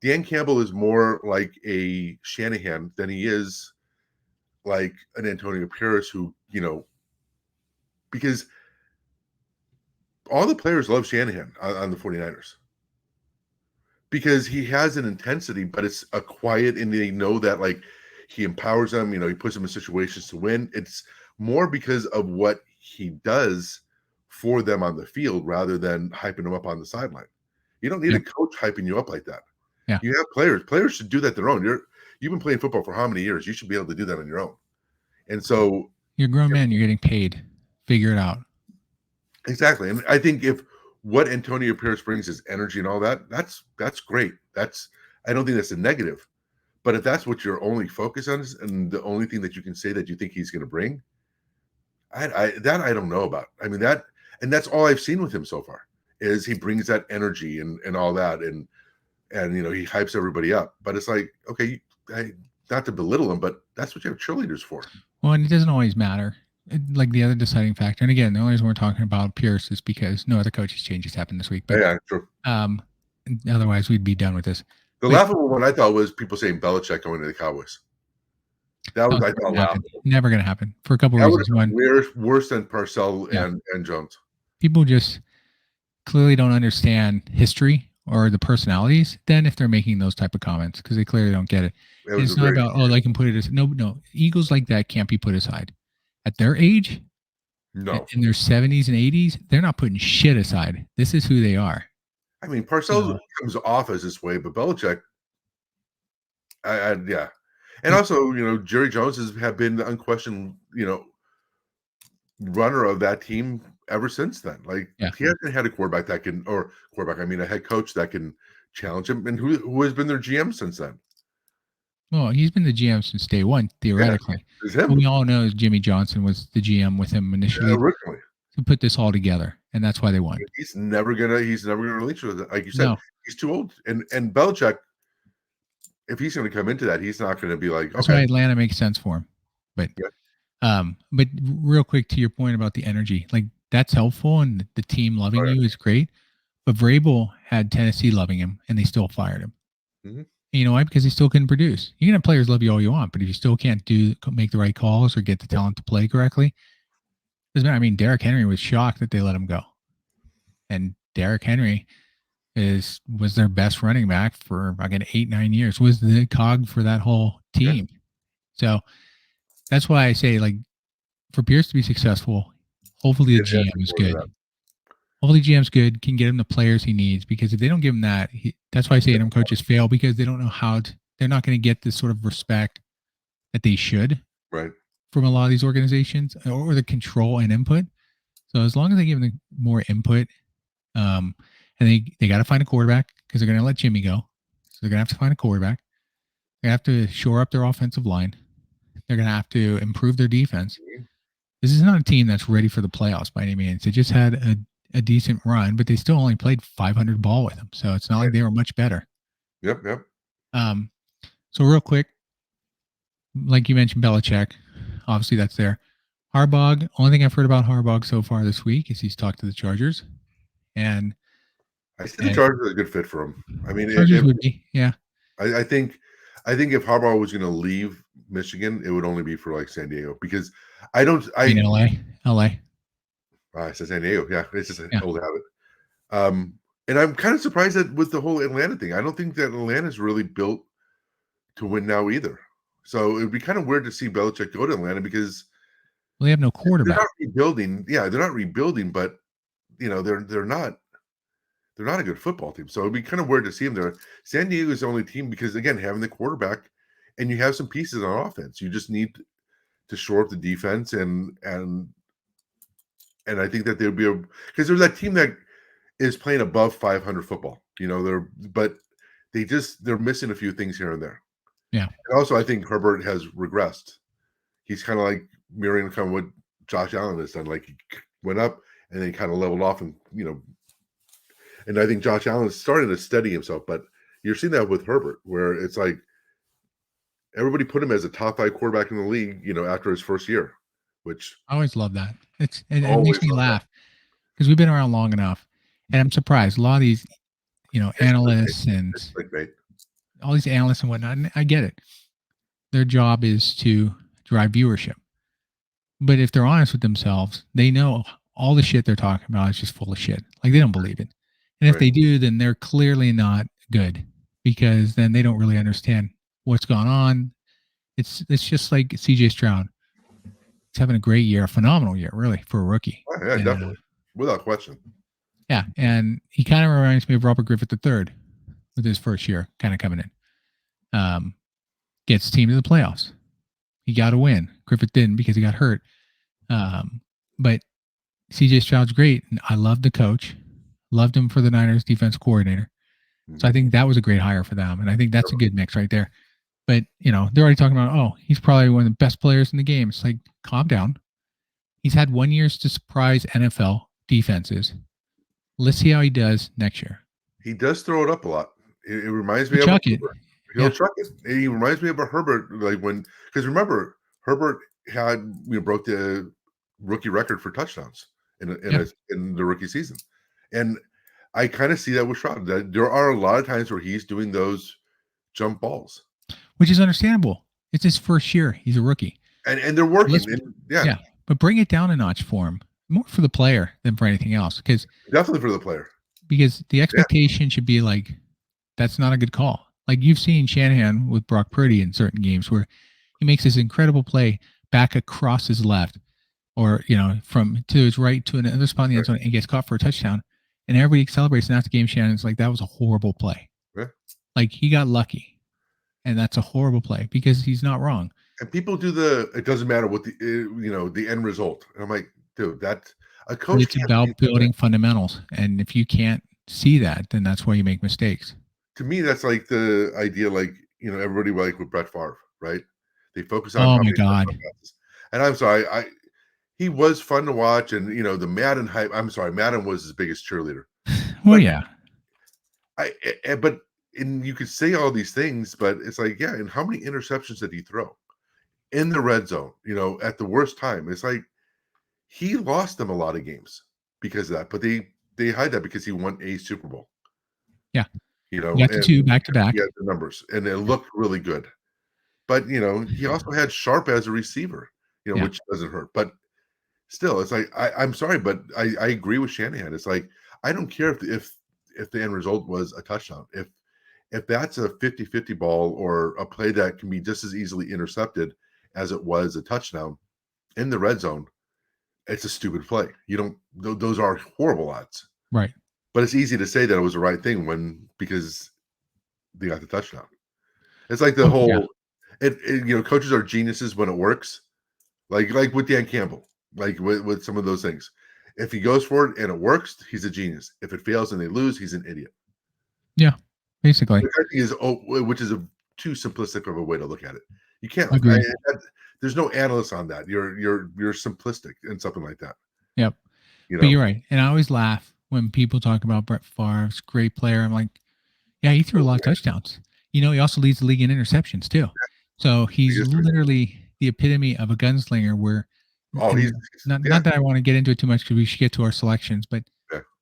Dan Campbell is more like a Shanahan than he is like an Antonio Pierce who, because all the players love Shanahan on the 49ers because he has an intensity, but it's a quiet, and they know that like he empowers them, he puts them in situations to win. It's more because of what he does for them on the field rather than hyping them up on the sideline. You don't need a coach hyping you up like that. Yeah. You have players. Players should do that their own. You've been playing football for how many years? You should be able to do that on your own. And so you're a grown man, you're getting paid. Figure it out. Exactly. And I think if what Antonio Pierce brings is energy and all that, that's great. I don't think that's a negative. But if that's what your only focus on is and the only thing that you can say that you think he's going to bring, I don't know about. I mean, and that's all I've seen with him so far is he brings that energy and all that, and he hypes everybody up. But it's like, okay, not to belittle him, but that's what you have cheerleaders for. Well, and it doesn't always matter. Like the other deciding factor, and again, the only reason we're talking about Pierce is because no other coaches changes happened this week. But yeah, true. Otherwise, we'd be done with this. The laughable one I thought was people saying Belichick going to the Cowboys. That was, I thought, laughable. Never going to happen for a couple of reasons. One, worse than Parcells and Jones. People just clearly don't understand history or the personalities then if they're making those type of comments, because they clearly don't get it. It's not about, they can put it as no. Egos like that can't be put aside. At their age, no, in their 70s and 80s, they're not putting shit aside. This is who they are. I mean, Parcells comes off as this way, but Belichick, yeah. And also, Jerry Jones has been the unquestioned, runner of that team ever since then. Like, he hasn't had a quarterback that can, a head coach that can challenge him. And who has been their GM since then? Well, he's been the GM since day one, theoretically. Yeah, we all know Jimmy Johnson was the GM with him initially originally to put this all together, and that's why they won. He's never gonna release it. Like you said, he's too old. And Belichick, if he's gonna come into that, he's not gonna be like, that's why Atlanta makes sense for him. But but real quick to your point about the energy, like that's helpful, and the team loving you is great. But Vrabel had Tennessee loving him, and they still fired him. Mm-hmm. You know why? Because he still couldn't produce. You can have players love you all you want, but if you still can't make the right calls or get the talent to play correctly, doesn't matter. I mean, Derrick Henry was shocked that they let him go, and Derrick Henry was their best running back for 8-9 years. Was the cog for that whole team. Yeah. So that's why I say, like, for Pierce to be successful, hopefully the GM is good. Hopefully GM's good, can get him the players he needs, because if they don't give him that, that's why I say interim coaches fail, because they don't know they're not going to get the sort of respect that they should from a lot of these organizations, or the control and input. So as long as they give them more input, and they got to find a quarterback, because they're going to let Jimmy go. So they're going to have to find a quarterback. They have to shore up their offensive line. They're going to have to improve their defense. This is not a team that's ready for the playoffs by any means. They just had a decent run, but they still only played 500 ball with them. So it's not like they were much better. Yep. So real quick, like you mentioned, Belichick, obviously that's there. Harbaugh, only thing I've heard about Harbaugh so far this week is he's talked to the Chargers. And I see the Chargers are a good fit for him. I mean, Chargers would be, yeah. I think if Harbaugh was going to leave Michigan, it would only be for like San Diego, because in LA. I said San Diego. Yeah, it's just an old habit. And I'm kind of surprised that with the whole Atlanta thing, I don't think that Atlanta's really built to win now either. So it would be kind of weird to see Belichick go to Atlanta, because they have no quarterback. They're not rebuilding. Yeah, they're not rebuilding, but they're not a good football team. So it'd be kind of weird to see him there. San Diego is the only team, because again, having the quarterback, and you have some pieces on offense. You just need to shore up the defense, and I think that there'll be because there's that team that is playing above 500 football. But they're missing a few things here and there. Yeah. And also, I think Herbert has regressed. He's kind of like mirroring kind of what Josh Allen has done. Like, he went up and then kind of leveled off, and and I think Josh Allen is starting to steady himself. But you're seeing that with Herbert, where it's like everybody put him as a top 5 quarterback in the league, after his first year, which I always love that. It makes me laugh, because we've been around long enough, and I'm surprised a lot of these, analysts and all these analysts and whatnot. And I get it. Their job is to drive viewership, but if they're honest with themselves, they know all the shit they're talking about is just full of shit. Like, they don't believe it, and if they do, then they're clearly not good, because then they don't really understand what's going on. It's just like CJ Stroud. He's having a great year, a phenomenal year, really, for a rookie. Oh, yeah, definitely, without question. Yeah, and he kind of reminds me of Robert Griffith III with his first year, kind of coming in. Gets team to the playoffs. He got a win. Griffith didn't, because he got hurt. But CJ Stroud's great, and I love the coach. Loved him for the Niners defense coordinator. So I think that was a great hire for them, and I think that's a good mix right there. But, they're already talking about, he's probably one of the best players in the game. It's like, calm down. He's had 1 year to surprise NFL defenses. Let's see how he does next year. He does throw it up a lot. It reminds me He'll of a chuck it. Herbert. He'll Yeah. chuck it. He reminds me of a Herbert, like because remember, Herbert had broke the rookie record for touchdowns in the rookie season, and I kind of see that with Stroud. That there are a lot of times where he's doing those jump balls, Which is understandable. It's his first year. He's a rookie. and they're working. Yeah, but bring it down a notch for him, more for the player than for anything else, because definitely for the player. Because the expectation should be like, that's not a good call. Like you've seen Shanahan with Brock Purdy in certain games where he makes this incredible play back across his left, or from to his right to another spot in the end zone and gets caught for a touchdown, and everybody celebrates. And after the game, Shannon's like, that was a horrible play. Yeah. Like he got lucky, and that's a horrible play because he's not wrong. And people do it doesn't matter what the end result. And I'm like, dude, that's a coach. It's about building fundamentals, and if you can't see that, then that's why you make mistakes. To me, that's like the idea, like everybody like with Brett Favre, right? They focus on oh my god. And I'm sorry, he was fun to watch, and the Madden hype. I'm sorry, Madden was his biggest cheerleader. Well, yeah. But you could say all these things, but it's like, yeah, and how many interceptions did he throw in the red zone? At the worst time, it's like he lost them a lot of games because of that. But they hide that because he won a Super Bowl. Yeah, he got the two back to back. He had the numbers, and it looked really good. But he also had Sharp as a receiver, which doesn't hurt. But still, it's like I'm sorry, but I agree with Shanahan. It's like I don't care if the end result was a touchdown. If that's a 50-50 ball or a play that can be just as easily intercepted as it was a touchdown in the red zone, it's a stupid play. Those are horrible odds. Right. But it's easy to say that it was the right thing because they got the touchdown. It's like the whole coaches are geniuses when it works. Like with Dan Campbell, like with some of those things. If he goes for it and it works, he's a genius. If it fails and they lose, he's an idiot. Yeah, basically. Which is too simplistic of a way to look at it. You can't. There's no analyst on that. You're simplistic in something like that. Yep. But you're right. And I always laugh when people talk about Brett Favre's great player. I'm like, yeah, he threw a lot of touchdowns. He also leads the league in interceptions too. So he's literally the epitome of a gunslinger where he's not that I want to get into it too much because we should get to our selections, but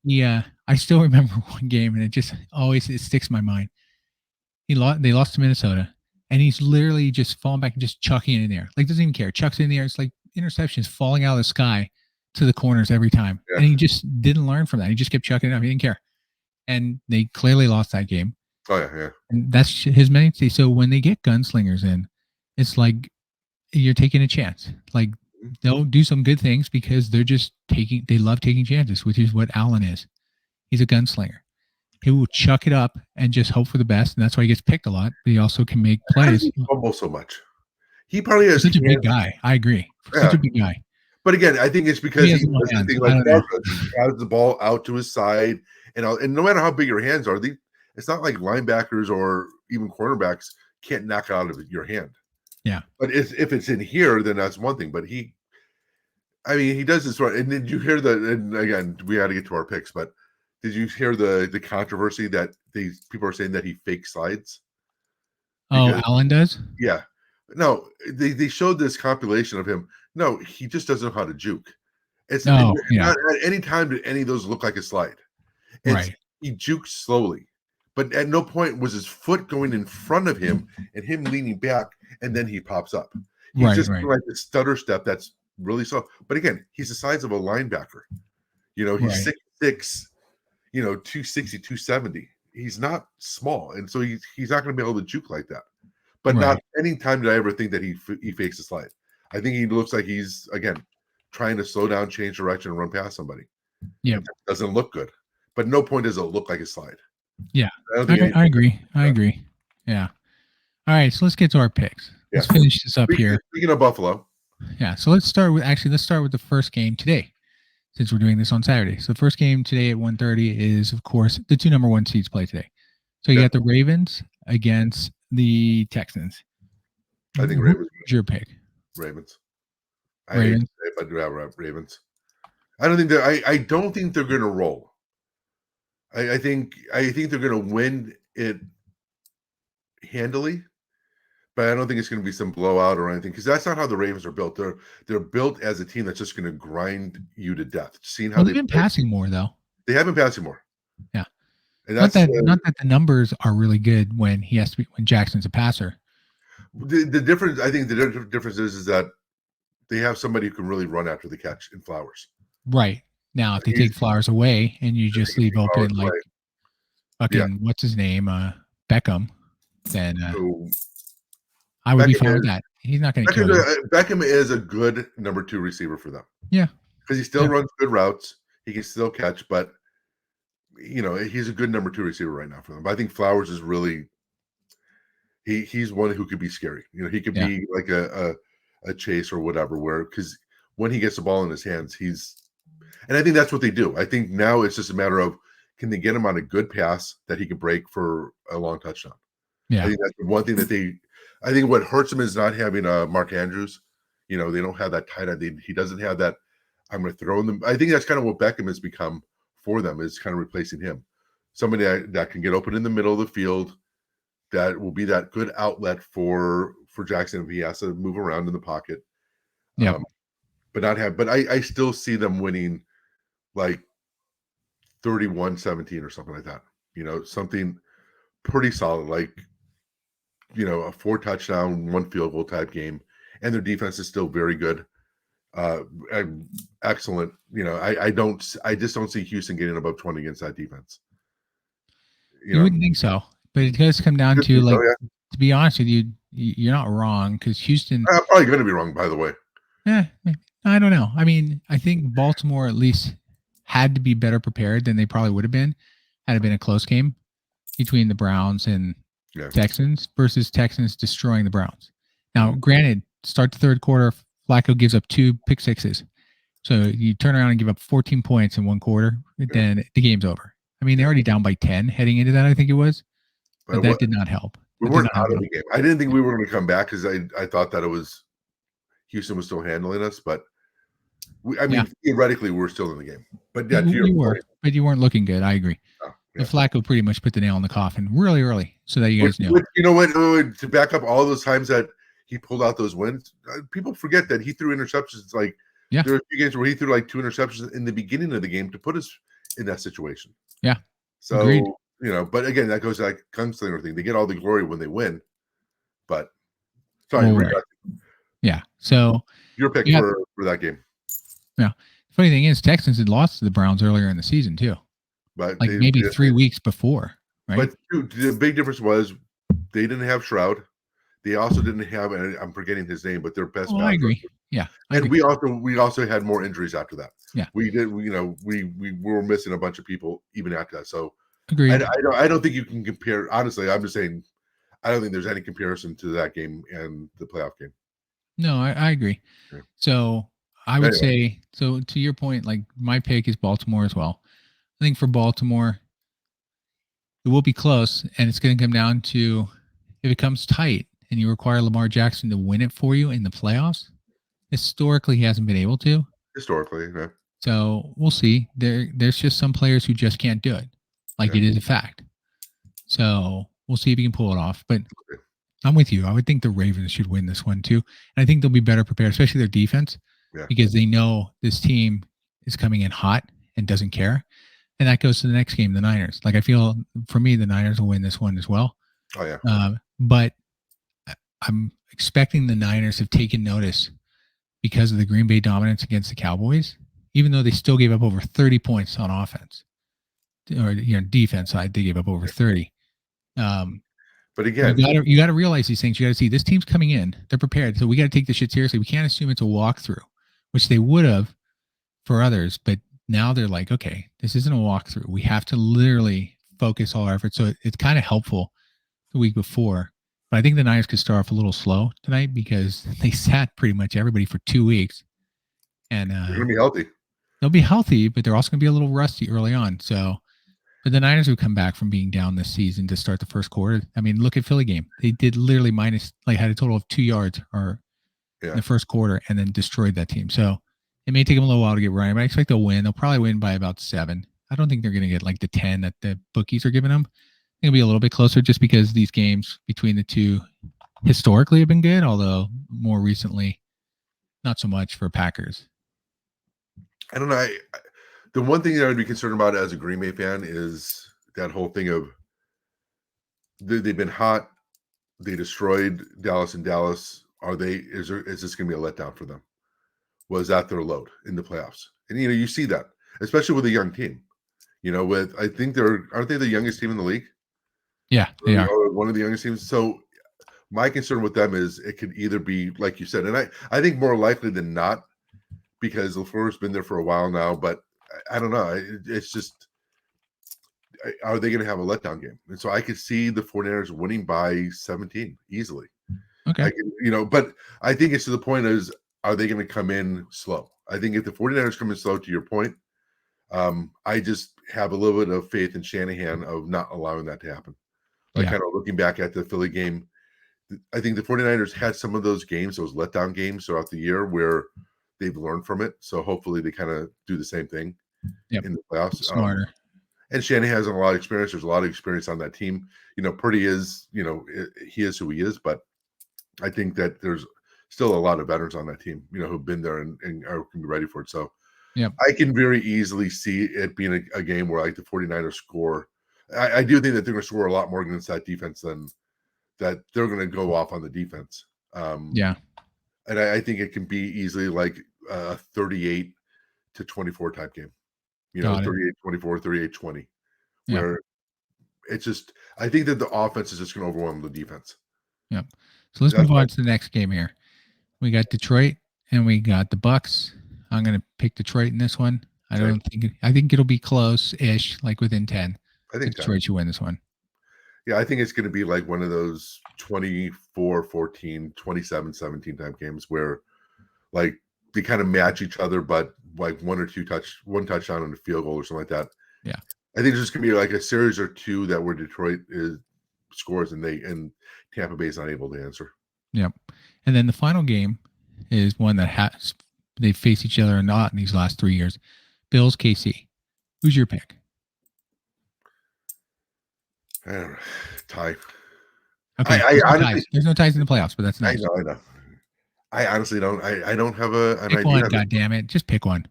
I still remember one game and it sticks in my mind. They lost to Minnesota and he's literally just falling back and just chucking it in there. Like doesn't even care. Chucks it in the air. It's like interceptions falling out of the sky to the corners every time. Yeah. And he just didn't learn from that. He just kept chucking it up. He didn't care. And they clearly lost that game. Oh, yeah. And that's his mentality. So when they get gunslingers in, it's like you're taking a chance. Like they'll do some good things because they love taking chances, which is what Allen is. He's a gunslinger. He will chuck it up and just hope for the best. And that's why he gets picked a lot. But he also can make plays. He fumbles so much. He probably has such a big guy. I agree. Such a big guy. But again, I think it's because he has the ball out to his side, and no matter how big your hands are, it's not like linebackers or even cornerbacks can't knock it out of your hand. Yeah. But if it's in here, then that's one thing. But he does this right. And did you hear and again, we had to get to our picks, but did you hear the controversy that these people are saying that he fake slides? Allen does? Yeah. No, they showed this compilation of him. No, he just doesn't know how to juke. Not at any time did any of those look like a slide. Right. He jukes slowly, but at no point was his foot going in front of him and him leaning back, and then he pops up. He's just like a stutter step that's really slow. But again, he's the size of a linebacker. He's 6'6", 260, 270. He's not small, and so he's not going to be able to juke like that. But not any time did I ever think that he fakes a slide. I think he looks like he's, again, trying to slow down, change direction, and run past somebody. Yeah. It doesn't look good. But no point does it look like a slide. Yeah. I agree. I agree. Yeah. All right. So let's get to our picks. Yeah. Let's finish this up here. Speaking of Buffalo. Yeah. So let's start with the first game today, since we're doing this on Saturday. So the first game today at 1:30 is, of course, the 2 number 1 seeds play today. So you got the Ravens against the Texans. I think Ravens. Who's your pick? Ravens. Ravens. If I do have Ravens, I don't think they're going to roll. I think they're going to win it handily, but I don't think it's going to be some blowout or anything because that's not how the Ravens are built. They're built as a team that's just going to grind you to death. Seeing how Well, they they've been play, passing more though. they haven't passed more, Yeah. and Not that's that the numbers are really good when Jackson's a passer. the difference. I think the difference is that they have somebody who can really run after the catch in Flowers. Right. Now, if they take Flowers away and you just leave open like fucking what's his name, Beckham, then I would be fine with that. He's not going to kill you. Beckham is a good number 2 receiver for them. Yeah, because he still runs good routes. He can still catch, but he's a good number 2 receiver right now for them. But I think Flowers is really he's one who could be scary. He could be like a Chase or whatever. Where because when he gets the ball in his hands, and I think that's what they do. I think now it's just a matter of can they get him on a good pass that he can break for a long touchdown. Yeah, I think that's the one thing that I think what hurts him is not having Mark Andrews. They don't have that tight end. He doesn't have that. I'm going to throw them. I think that's kind of what Beckham has become for them is kind of replacing him. Somebody that can get open in the middle of the field, that will be that good outlet for Jackson if he has to move around in the pocket. Yeah. But I still see them winning like 31-17 or something like that. Something pretty solid, like a 4 touchdown, 1 field goal type game. And their defense is still very good. Excellent. I just don't see Houston getting above 20 against that defense. You wouldn't think so, but it does come down to to be honest with you, you're not wrong because Houston. I'm probably going to be wrong, by the way. Yeah, I don't know. I mean, I think Baltimore at least had to be better prepared than they probably would have been had it been a close game between the Browns and Texans versus Texans destroying the Browns. Now, granted, start the third quarter, Flacco gives up 2 pick sixes. So you turn around and give up 14 points in 1 quarter, then the game's over. I mean, they're already down by 10 heading into that, I think it was. But that did not help. We weren't out of the game. I didn't think we were going to come back because I thought that Houston was still handling us. But, theoretically, we're still in the game. But you were. But you weren't looking good. I agree. The Flacco pretty much put the nail in the coffin really early so that you guys knew. You know what? To back up all those times that he pulled out those wins, people forget that he threw interceptions. Like there were a few games where he threw like 2 interceptions in the beginning of the game to put us in that situation. Yeah. So, agreed. But again, that goes like gunslinger thing. They get all the glory when they win. But sorry, right. Yeah. So your pick for that game. Yeah. The funny thing is Texans had lost to the Browns earlier in the season too. But like maybe 3 weeks before, right? But the big difference was they didn't have Stroud. They also didn't have, and I'm forgetting his name, but their best. I agree. Yeah, and we also had more injuries after that. Yeah, we did. We were missing a bunch of people even after that. So agreed. I don't think you can compare. Honestly, I'm just saying, I don't think there's any comparison to that game and the playoff game. No, I agree. Yeah. So I would say, so to your point, like my pick is Baltimore as well. I think for Baltimore, it will be close, and it's going to come down to if it comes tight and you require Lamar Jackson to win it for you in the playoffs. Historically, he hasn't been able to. Historically, yeah. So we'll see. There's just some players who just can't do it. Like it is a fact. So we'll see if he can pull it off. But I'm with you. I would think the Ravens should win this one too. And I think they'll be better prepared, especially their defense, because they know this team is coming in hot and doesn't care. And that goes to the next game, the Niners. Like I feel for me, the Niners will win this one as well. Oh yeah. But I'm expecting the Niners have taken notice because of the Green Bay dominance against the Cowboys, even though they still gave up over 30 points on offense or defense side, they gave up over 30. But again, you got to realize these things. You got to see this team's coming in; they're prepared. So we got to take this shit seriously. We can't assume it's a walkthrough, which they would have for others. But now they're like, okay, this isn't a walkthrough. We have to literally focus all our efforts. So it's kind of helpful the week before. But I think the Niners could start off a little slow tonight because they sat pretty much everybody for 2 weeks, and they're going to be healthy. They'll be healthy, but they're also going to be a little rusty early on. So. But the Niners would come back from being down this season to start the first quarter. I mean, look at Philly game. They did literally had a total of 2 yards in the first quarter and then destroyed that team. So it may take them a little while to get running, but I expect they'll win. They'll probably win by about 7. I don't think they're going to get like the 10 that the bookies are giving them. It'll be a little bit closer just because these games between the two historically have been good, although more recently, not so much for Packers. I don't know. The one thing that I'd be concerned about as a Green Bay fan is that whole thing of they've been hot. They destroyed Dallas and Dallas. Is this going to be a letdown for them? Was that their load in the playoffs? And you see that, especially with a young team. I think aren't they the youngest team in the league? Yeah, they are one of the youngest teams. So my concern with them is it could either be like you said, and I think more likely than not, because LaFleur's been there for a while now, but I don't know. It's just, are they going to have a letdown game? And so I could see the 49ers winning by 17 easily. okay. But I think it's to the point is, are they going to come in slow? I think if the 49ers come in slow, to your point, I just have a little bit of faith in Shanahan of not allowing that to happen. Like kind of looking back at the Philly game, I think the 49ers had some of those games, those letdown games throughout the year where they've learned from it. So hopefully they kind of do the same thing in the playoffs. Smarter. And Shanahan has a lot of experience. There's a lot of experience on that team. Purdy is, he is who he is, but I think that there's still a lot of veterans on that team, who've been there and are can be ready for it. So I can very easily see it being a game where like the 49ers score. I do think that they're going to score a lot more against that defense than that they're going to go off on the defense. And I think it can be easily like a 38-24 type game, 38-24, 38-20, where it's just, I think that the offense is just going to overwhelm the defense. Yep. So let's move on to the next game here. We got Detroit and we got the Bucks. I'm going to pick Detroit in this one. I think it'll be close-ish, like within 10. I think Detroit should win this one. Yeah, I think it's going to be like one of those 24-14, 27-17 type games where like they kind of match each other, but like one touchdown and a field goal or something like that. Yeah. I think it's just going to be like a series or two that where Detroit scores and Tampa Bay is not able to answer. Yep. And then the final game is one that they face each other or not in these last 3 years. Bills, KC. Who's your pick? I don't know. Tie. Okay. There's no ties in the playoffs, but that's nice. I know. I honestly don't. I don't have an pick idea. One, God damn it. Just pick one.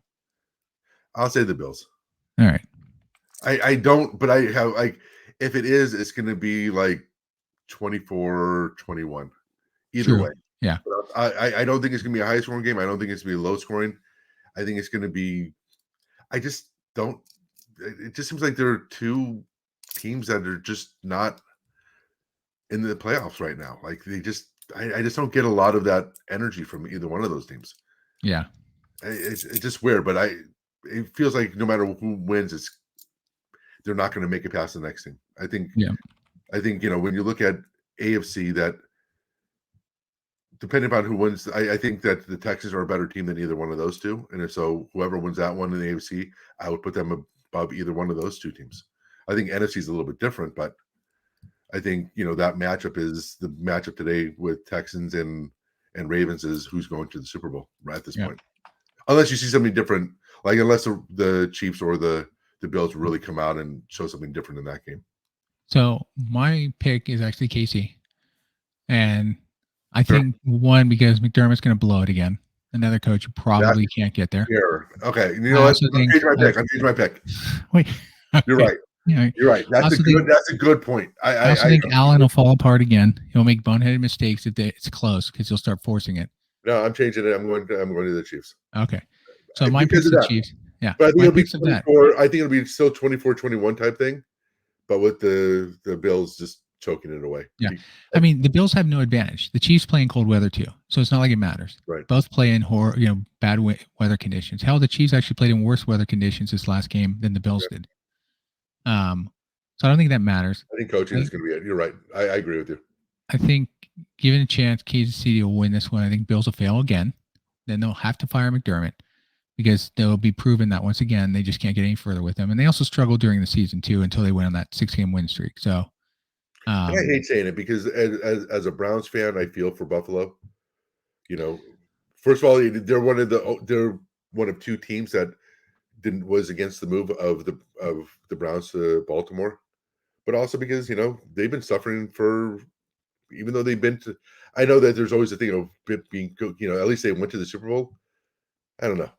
I'll say the Bills. All right. I don't, but I have like, if it is, it's going to be like 24-21. Either way. Yeah. But I don't think it's going to be a high scoring game. I don't think it's going to be low scoring. I think it's going to be, it just seems like there are two teams that are just not in the playoffs right now. Like I just don't get a lot of that energy from either one of those teams. Yeah. It's just weird, but it feels like no matter who wins, they're not going to make it past the next team. I think when you look at AFC, that depending upon who wins, I think that the Texans are a better team than either one of those two. And if so, whoever wins that one in the AFC, I would put them above either one of those two teams. I think NFC is a little bit different, but I think, that matchup is the matchup today with Texans and Ravens is who's going to the Super Bowl right at this point. Unless you see something different, like unless the Chiefs or the Bills really come out and show something different in that game. So my pick is actually KC. And I think one, because McDermott's going to blow it again. Another coach who probably can't get there. Sure. Okay. You know what? I'll change my pick. Wait. You're right. You're right. That's a good point. I also think Allen will fall apart again. He'll make boneheaded mistakes if it's close because he'll start forcing it. No, I'm changing it. I'm going to the Chiefs. Okay. So my pick's the Chiefs. Yeah. But I think it'll be 24. I think it'll be still 24-21 type thing, but with the Bills just choking it away. Yeah. I mean, the Bills have no advantage. The Chiefs play in cold weather too. So it's not like it matters. Right. Both play in bad weather conditions. Hell, the Chiefs actually played in worse weather conditions this last game than the Bills did. So I don't think that matters. I think coaching is going to be it. You're right. I agree with you. I think given a chance, Kansas City will win this one. I think Bills will fail again. Then they'll have to fire McDermott because they'll be proven that once again, they just can't get any further with them. And they also struggled during the season too, until they went on that 6-game win streak. So I hate saying it because as a Browns fan, I feel for Buffalo. First of all, they're one of two teams that was against the move of the Browns to Baltimore, but also because they've been suffering for, even though they've been to. I know that there's always a thing of being, at least they went to the Super Bowl. I don't know.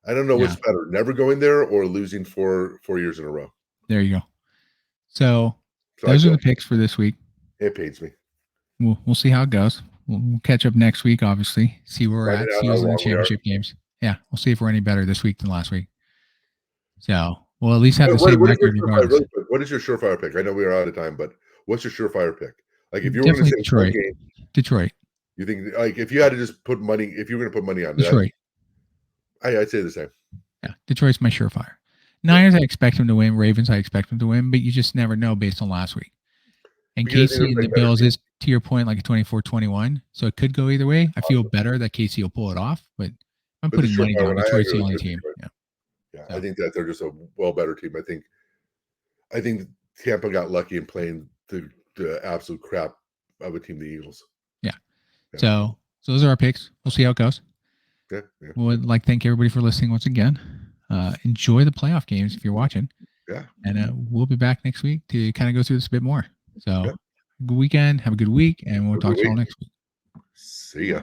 I don't know what's better, never going there or losing 4 years in a row. There you go. So So those are the picks for this week. It pains me. We'll see how it goes. We'll catch up next week, obviously. See where we're Find at. out See how who's in the wrong we are. championship games. Yeah, we'll see if we're any better this week than last week. So we'll at least have the What same is record your regardless. really quick, what is your surefire pick? I know we are out of time, but what's your surefire pick? Like if you were going to Definitely say one Detroit. game, Detroit. you think, like, if you had to just put money, if you were going to put money on Detroit. I'd say the same. Yeah, Detroit's my surefire. Niners, I expect them to win. Ravens, I expect them to win, but you just never know based on last week. And Because KC and the Bills is, to your point, like a 24-21. So it could go either way. I feel better that KC will pull it off, but I'm putting money down. Detroit's the only team. Yeah, so. I think that they're just a better team. I think Tampa got lucky in playing the absolute crap of a team, the Eagles. Yeah. So those are our picks. We'll see how it goes. Yeah. Would like to thank everybody for listening once again. Enjoy the playoff games if you're watching. Yeah. And we'll be back next week to kind of go through this a bit more. So good weekend. Have a good week, and we'll talk to you all next week. See ya.